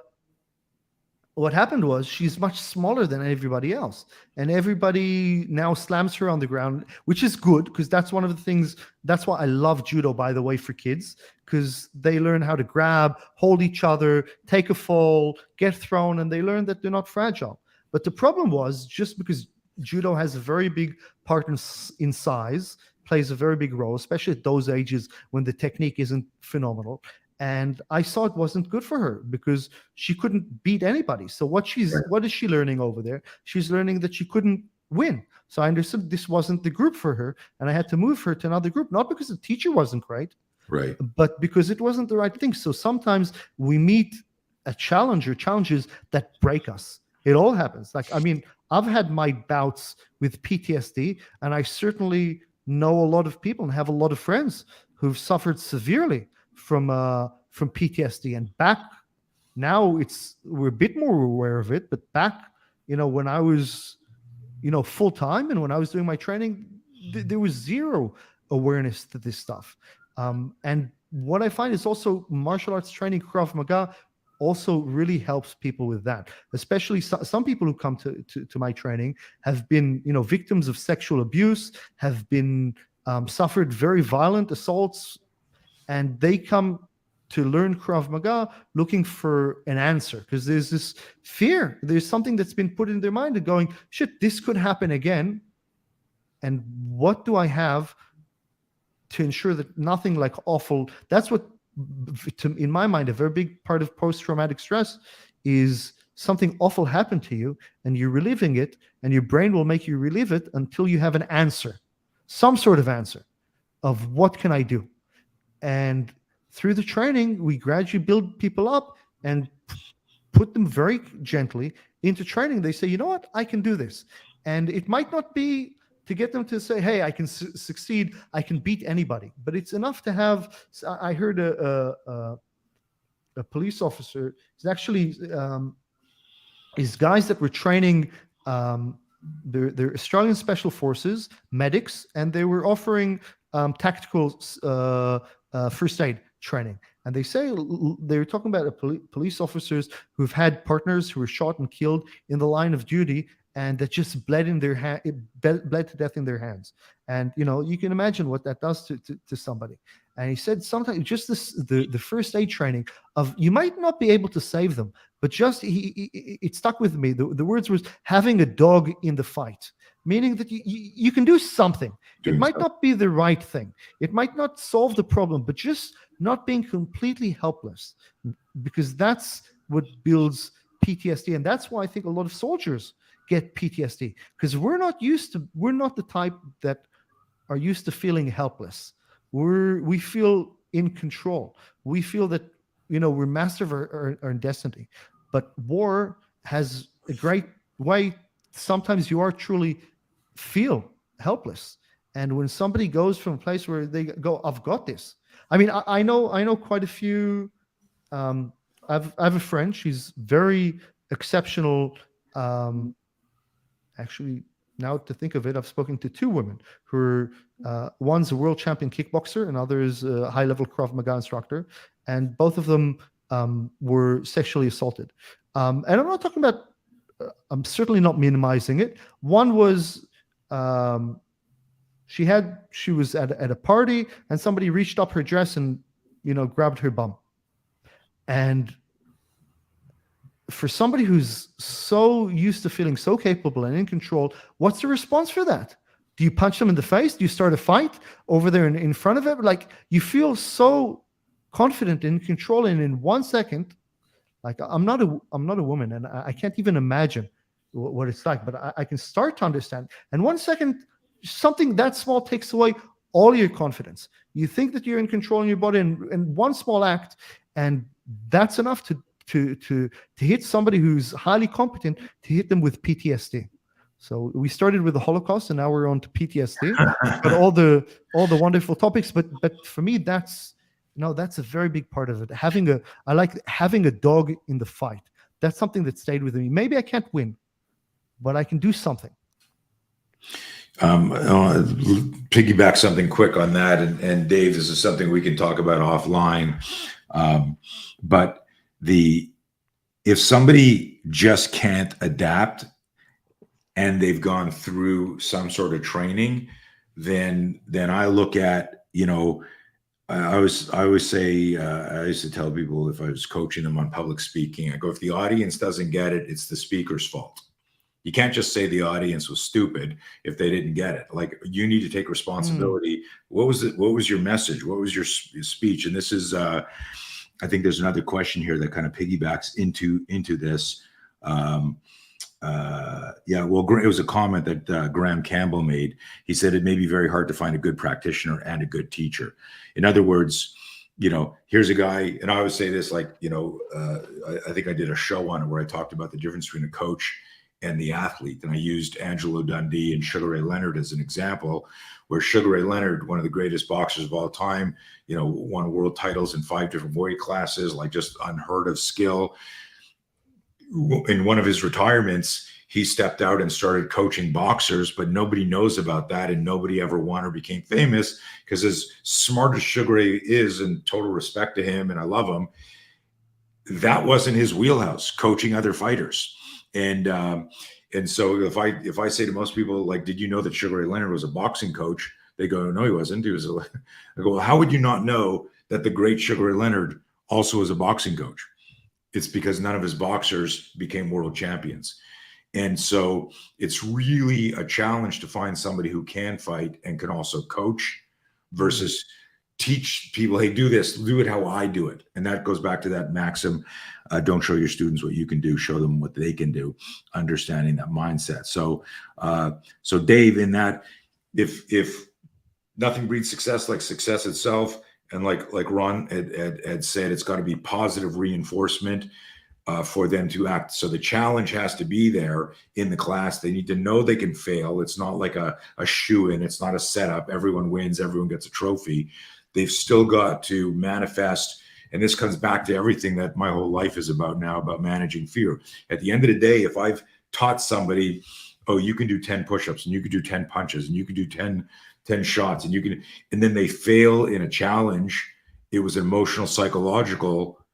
what happened was she's much smaller than everybody else, and everybody now slams her on the ground, which is good, because that's one of the things. That's why I love judo, by the way, for kids, because they learn how to grab, hold each other, take a fall, get thrown, and they learn that they're not fragile. But the problem was, just because judo has a very big part in size, plays a very big role, especially at those ages when the technique isn't phenomenal. And I saw it wasn't good for her, because she couldn't beat anybody. So what is she learning over there? She's learning that she couldn't win. So I understood this wasn't the group for her, and I had to move her to another group, not because the teacher wasn't great, right, but because it wasn't the right thing. So sometimes we meet a challenge or challenges that break us. It all happens. Like, I mean, I've had my bouts with PTSD, and I certainly know a lot of people and have a lot of friends who've suffered severely from PTSD. And back now, we're a bit more aware of it, but back, when I was, full time, and when I was doing my training, there was zero awareness to this stuff. And what I find is also martial arts training, Krav Maga, also really helps people with that. Especially some people who come to my training have been, victims of sexual abuse, have been suffered very violent assaults, and they come to learn Krav Maga looking for an answer, because there's this fear. There's something that's been put in their mind and going, shit, this could happen again. And what do I have to ensure that nothing like awful? That's what, in my mind, a very big part of post-traumatic stress is something awful happened to you, and you're reliving it, and your brain will make you relive it until you have an answer, some sort of answer of what can I do. And through the training, we gradually build people up and put them very gently into training. They say, you know what, I can do this. And it might not be to get them to say, hey, I can succeed, I can beat anybody. But it's enough to have, I heard a police officer, it's actually, is guys that were training, they're Australian Special Forces, medics, and they were offering tactical first aid training. And they say, they were talking about police officers who've had partners who were shot and killed in the line of duty, and that just bled to death in their hands. And you can imagine what that does to somebody. And he said sometimes just the first aid training of, you might not be able to save them, but just it stuck with me. The words was having a dog in the fight, meaning that you can do something. It might not be the right thing. It might not solve the problem, but just not being completely helpless, because that's what builds PTSD. And that's why I think a lot of soldiers get PTSD, because we're not the type that are used to feeling helpless. We feel in control. We feel that, we're master of our destiny. But war has a great way. Sometimes you are truly feel helpless. And when somebody goes from a place where they go, I've got this. I mean, I know quite a few. I have a friend. She's very exceptional. Actually, now to think of it, I've spoken to 2 women who are, one's a world champion kickboxer, and other is a high-level Krav Maga instructor, and both of them were sexually assaulted. And I'm not talking about, I'm certainly not minimizing it. One was, she was at a party, and somebody reached up her dress and, grabbed her bum. And for somebody who's so used to feeling so capable and in control, what's the response for that? Do you punch them in the face? Do you start a fight over there in front of it? Like, you feel so confident and in control, and in 1 second, like, I'm not a woman, and I can't even imagine what it's like, but I can start to understand. And 1 second, something that small takes away all your confidence. You think that you're in control in your body, and one small act, and that's enough to hit somebody who's highly competent, to hit them with PTSD. So we started with the Holocaust, and now we're on to PTSD. But all the wonderful topics. But for me, that's a very big part of it. I like having a dog in the fight. That's something that stayed with me. Maybe I can't win, but I can do something. I want to piggyback something quick on that, and Dave, this is something we can talk about offline. But if somebody just can't adapt, and they've gone through some sort of training, then I look at, I always say, I used to tell people, if I was coaching them on public speaking, I go, if the audience doesn't get it, it's the speaker's fault. You can't just say the audience was stupid if they didn't get it. Like, you need to take responsibility. What was it? What was your message? What was your speech? And this is, I think there's another question here that kind of piggybacks into this. Well, it was a comment that Graham Campbell made. He said it may be very hard to find a good practitioner and a good teacher. In other words, here's a guy, and I always say this, like, I think I did a show on it where I talked about the difference between a coach and the athlete. And I used Angelo Dundee and Sugar Ray Leonard as an example, where Sugar Ray Leonard, one of the greatest boxers of all time, won world titles in 5 different weight classes, like just unheard of skill. In one of his retirements, he stepped out and started coaching boxers, but nobody knows about that, and nobody ever won or became famous, because as smart as Sugar Ray is, and total respect to him, and I love him, that wasn't his wheelhouse, coaching other fighters. And so if I say to most people, like, did you know that Sugar Ray Leonard was a boxing coach? They go, no, he wasn't. I go, well, how would you not know that the great Sugar Ray Leonard also was a boxing coach? It's because none of his boxers became world champions. And so it's really a challenge to find somebody who can fight and can also coach, versus teach people, hey, do this, do it how I do it. And that goes back to that maxim, don't show your students what you can do, show them what they can do, understanding that mindset. So Dave, in that, if nothing breeds success like success itself, and like Ron had said, it's got to be positive reinforcement for them to act. So the challenge has to be there in the class. They need to know they can fail. It's not like a shoe-in. It's not a setup. Everyone wins. Everyone gets a trophy. They've still got to manifest. And this comes back to everything that my whole life is about now, about managing fear. At the end of the day, if I've taught somebody, oh, you can do 10 push-ups, and you can do 10 punches, and you can do 10 shots, and then they fail in a challenge, it was an emotional, psychological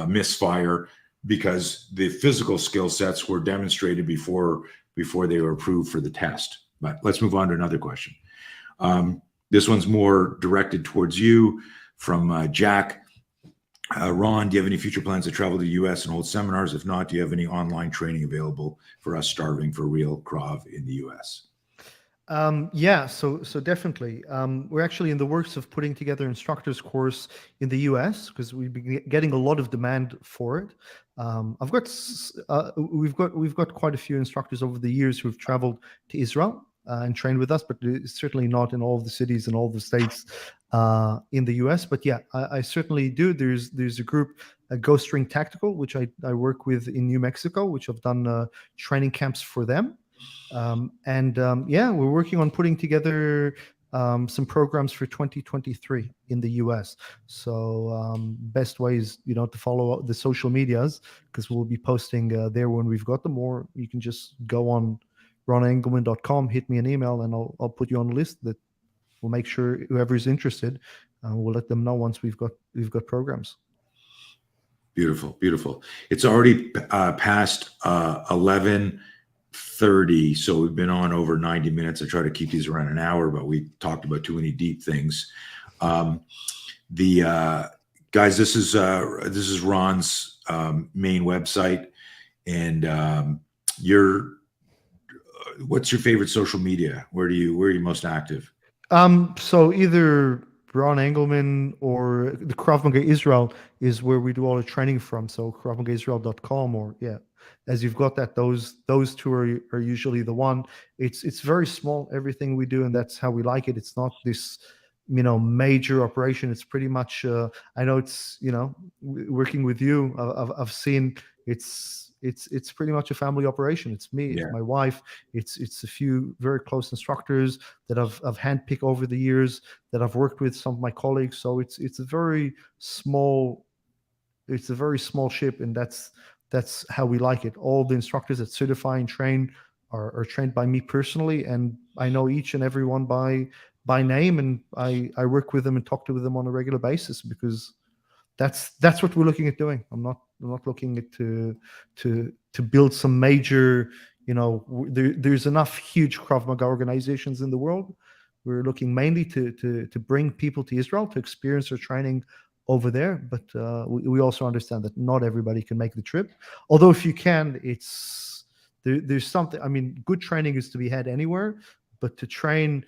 misfire, because the physical skill sets were demonstrated before they were approved for the test. But let's move on to another question. This one's more directed towards you, from Jack. Ron, do you have any future plans to travel to the US and hold seminars? If not, do you have any online training available for us starving for real Krav in the US? So definitely. We're actually in the works of putting together instructors course in the US, because we've been getting a lot of demand for it. We've got quite a few instructors over the years who've traveled to Israel and trained with us, but certainly not in all of the cities and all the states in the US. But yeah, I certainly do. There's a group, Ghost Ring Tactical, which I work with in New Mexico, which I've done training camps for them. We're working on putting together some programs for 2023 in the US. So best way is, to follow the social medias, because we'll be posting there when we've got them, or you can just go on ronengelman.com, hit me an email, and I'll put you on a list that will make sure whoever's interested, we'll let them know once we've got programs. Beautiful. It's already past 11:30, so we've been on over 90 minutes. I try to keep these around an hour, but we talked about too many deep things. Guys, this is Ron's main website, and what's your favorite social media? Where are you most active? So either Ron Engelman or the Krav Maga Israel is where we do all the training from. So KravMagaIsrael.com, or as you've got that, those two are usually the one. It's very small, everything we do, and that's how we like it. It's not this major operation. It's pretty much I know it's working with you, I've seen it's pretty much a family operation. It's me, it's my wife, it's a few very close instructors that I've handpicked over the years, that I've worked with some of my colleagues. So it's a very small ship, and that's how we like it. All the instructors that certify and train are trained by me personally, and I know each and every one by name, and I work with them and talk to them on a regular basis, because that's what we're looking at doing. I'm not looking at to build some major, there's enough huge Krav Maga organizations in the world. We're looking mainly to bring people to Israel to experience their training over there, but we also understand that not everybody can make the trip. Although if you can, there's something. I mean, good training is to be had anywhere, but to train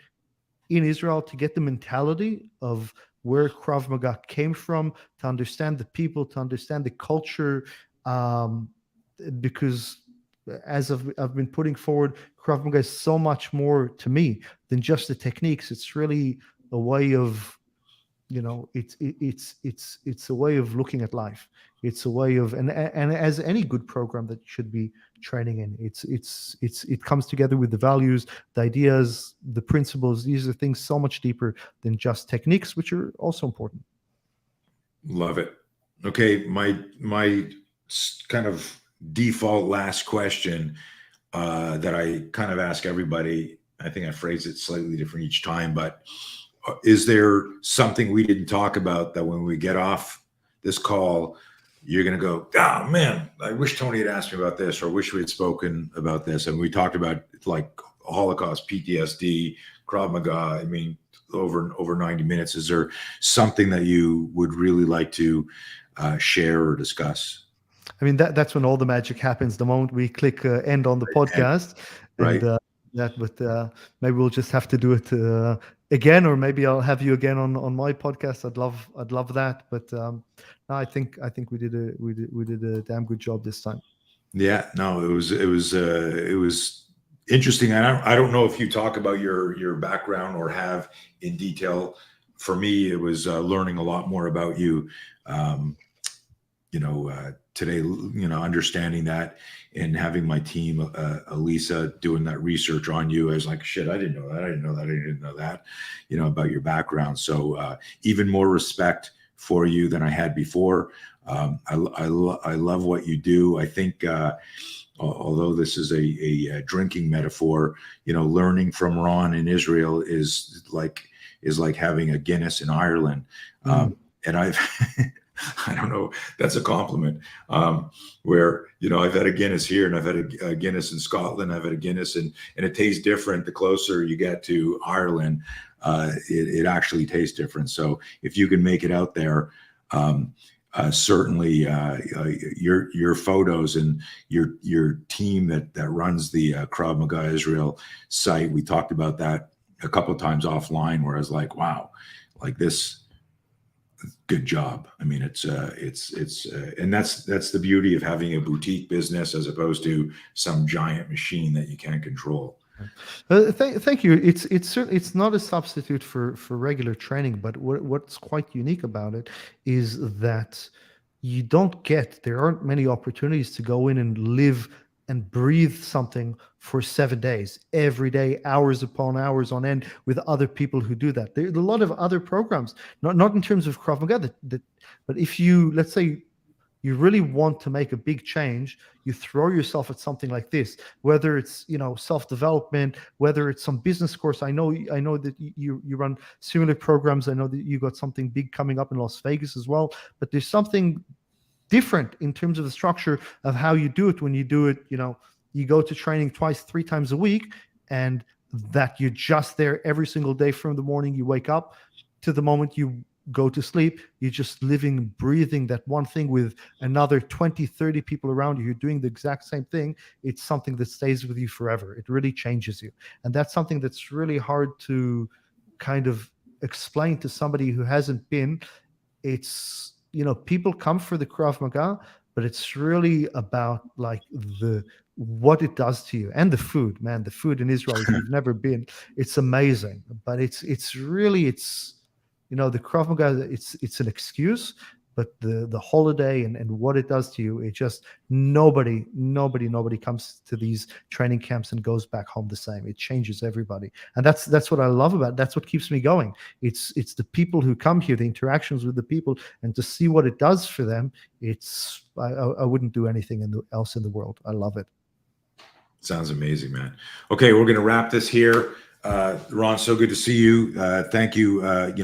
in Israel, to get the mentality of where Krav Maga came from, to understand the people, to understand the culture, because as I've been putting forward, Krav Maga is so much more to me than just the techniques. It's really a way of, it's a way of looking at life. It's a way of, and as any good program that should be training in, it comes together with the values, the ideas, the principles. These are things so much deeper than just techniques, which are also important. Love it. Okay, my kind of default last question that I kind of ask everybody. I think I phrase it slightly different each time, but is there something we didn't talk about that when we get off this call, you're going to go, oh man, I wish Tony had asked me about this, or wish we had spoken about this? And we talked about like Holocaust, PTSD, Krav Maga. I mean, over 90 minutes. Is there something that you would really like to share or discuss? I mean, that's when all the magic happens, the moment we click end on the podcast. Right. And maybe we'll just have to do it again, or maybe I'll have you again on my podcast. I'd love that. But no, I think we did a damn good job this time. Yeah, no, it was interesting. I don't know if you talk about your background or have in detail. For me, it was learning a lot more about you. Today, understanding that and having my team, Elisa, doing that research on you. I was like, shit, I didn't know that, about your background. So even more respect for you than I had before. I love what you do. I think, although this is a drinking metaphor, learning from Ron in Israel is like having a Guinness in Ireland. And I've, I don't know, that's a compliment. Where, I've had a Guinness here and I've had a Guinness in Scotland. I've had a Guinness and it tastes different. The closer you get to Ireland, it actually tastes different. So if you can make it out there, certainly your photos and your team that runs the Krav Maga Israel site, we talked about that a couple of times offline, where I was like, wow, like this, good job. I mean, it's and that's the beauty of having a boutique business as opposed to some giant machine that you can't control. Thank you. It's not a substitute for regular training, but what's quite unique about it is that there aren't many opportunities to go in and live and breathe something for 7 days, every day, hours upon hours on end, with other people who do that. There's a lot of other programs, not in terms of Krav Maga, but if you, let's say, you really want to make a big change, you throw yourself at something like this, whether it's self-development, whether it's some business course. I know that you run similar programs. I know that you got something big coming up in Las Vegas as well, but there's something different in terms of the structure of how you do it. When you do it, you go to training 2-3 times a week, and that you're just there every single day from the morning you wake up to the moment you go to sleep. You're just living, breathing that one thing with another 20-30 people around you. You're doing the exact same thing. It's something that stays with you forever. It really changes you. And that's something that's really hard to kind of explain to somebody who hasn't been, it's, people come for the Krav Maga, but it's really about like what it does to you, and the food, man. The food in Israel, if you've never been, it's amazing. But it's really, the Krav Maga, it's an excuse, but the holiday and what it does to you, it just, nobody comes to these training camps and goes back home the same. It changes everybody, and that's what I love about it. That's what keeps me going. It's the people who come here, the interactions with the people, and to see what it does for them. I wouldn't do anything else in the world. I love it. Sounds amazing, man. Okay, we're going to wrap this here. Ron, so good to see you. Thank you,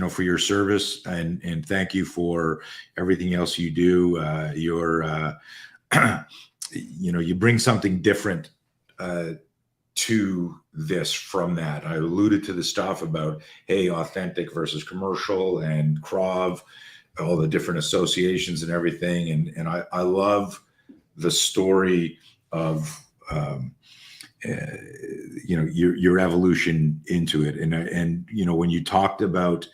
for your service, and thank you for everything else you do. You bring something different to this from that. I alluded to the stuff about, hey, authentic versus commercial and Krav, all the different associations and everything. And I love the story of, your evolution into it. And when you talked about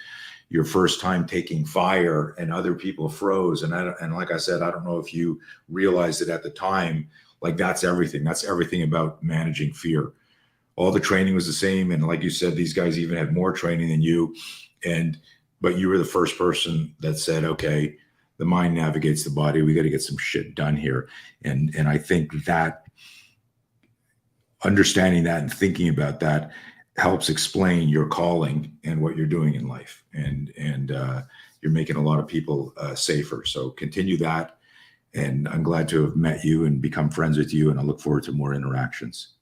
your first time taking fire and other people froze, and like I said, I don't know if you realized it at the time, like that's everything. That's everything about managing fear. All the training was the same. And like you said, these guys even had more training than you. But you were the first person that said, okay, the mind navigates the body. We got to get some shit done here. And I think that understanding that and thinking about that helps explain your calling and what you're doing in life. And you're making a lot of people safer. So continue that. And I'm glad to have met you and become friends with you. And I look forward to more interactions.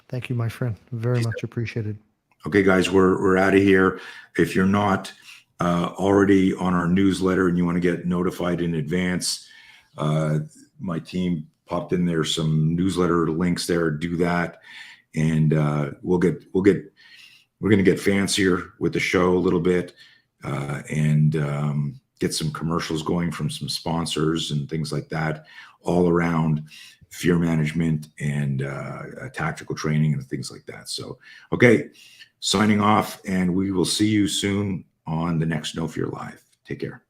Thank you, my friend. Very much appreciated. Okay, guys, we're out of here. If you're not already on our newsletter and you want to get notified in advance, my team popped in there some newsletter links there. Do that, and we're going to get fancier with the show a little bit, and get some commercials going from some sponsors and things like that, all around fear management and tactical training and things like that. So, okay, signing off, and we will see you soon on the next No Fear Live. Take care.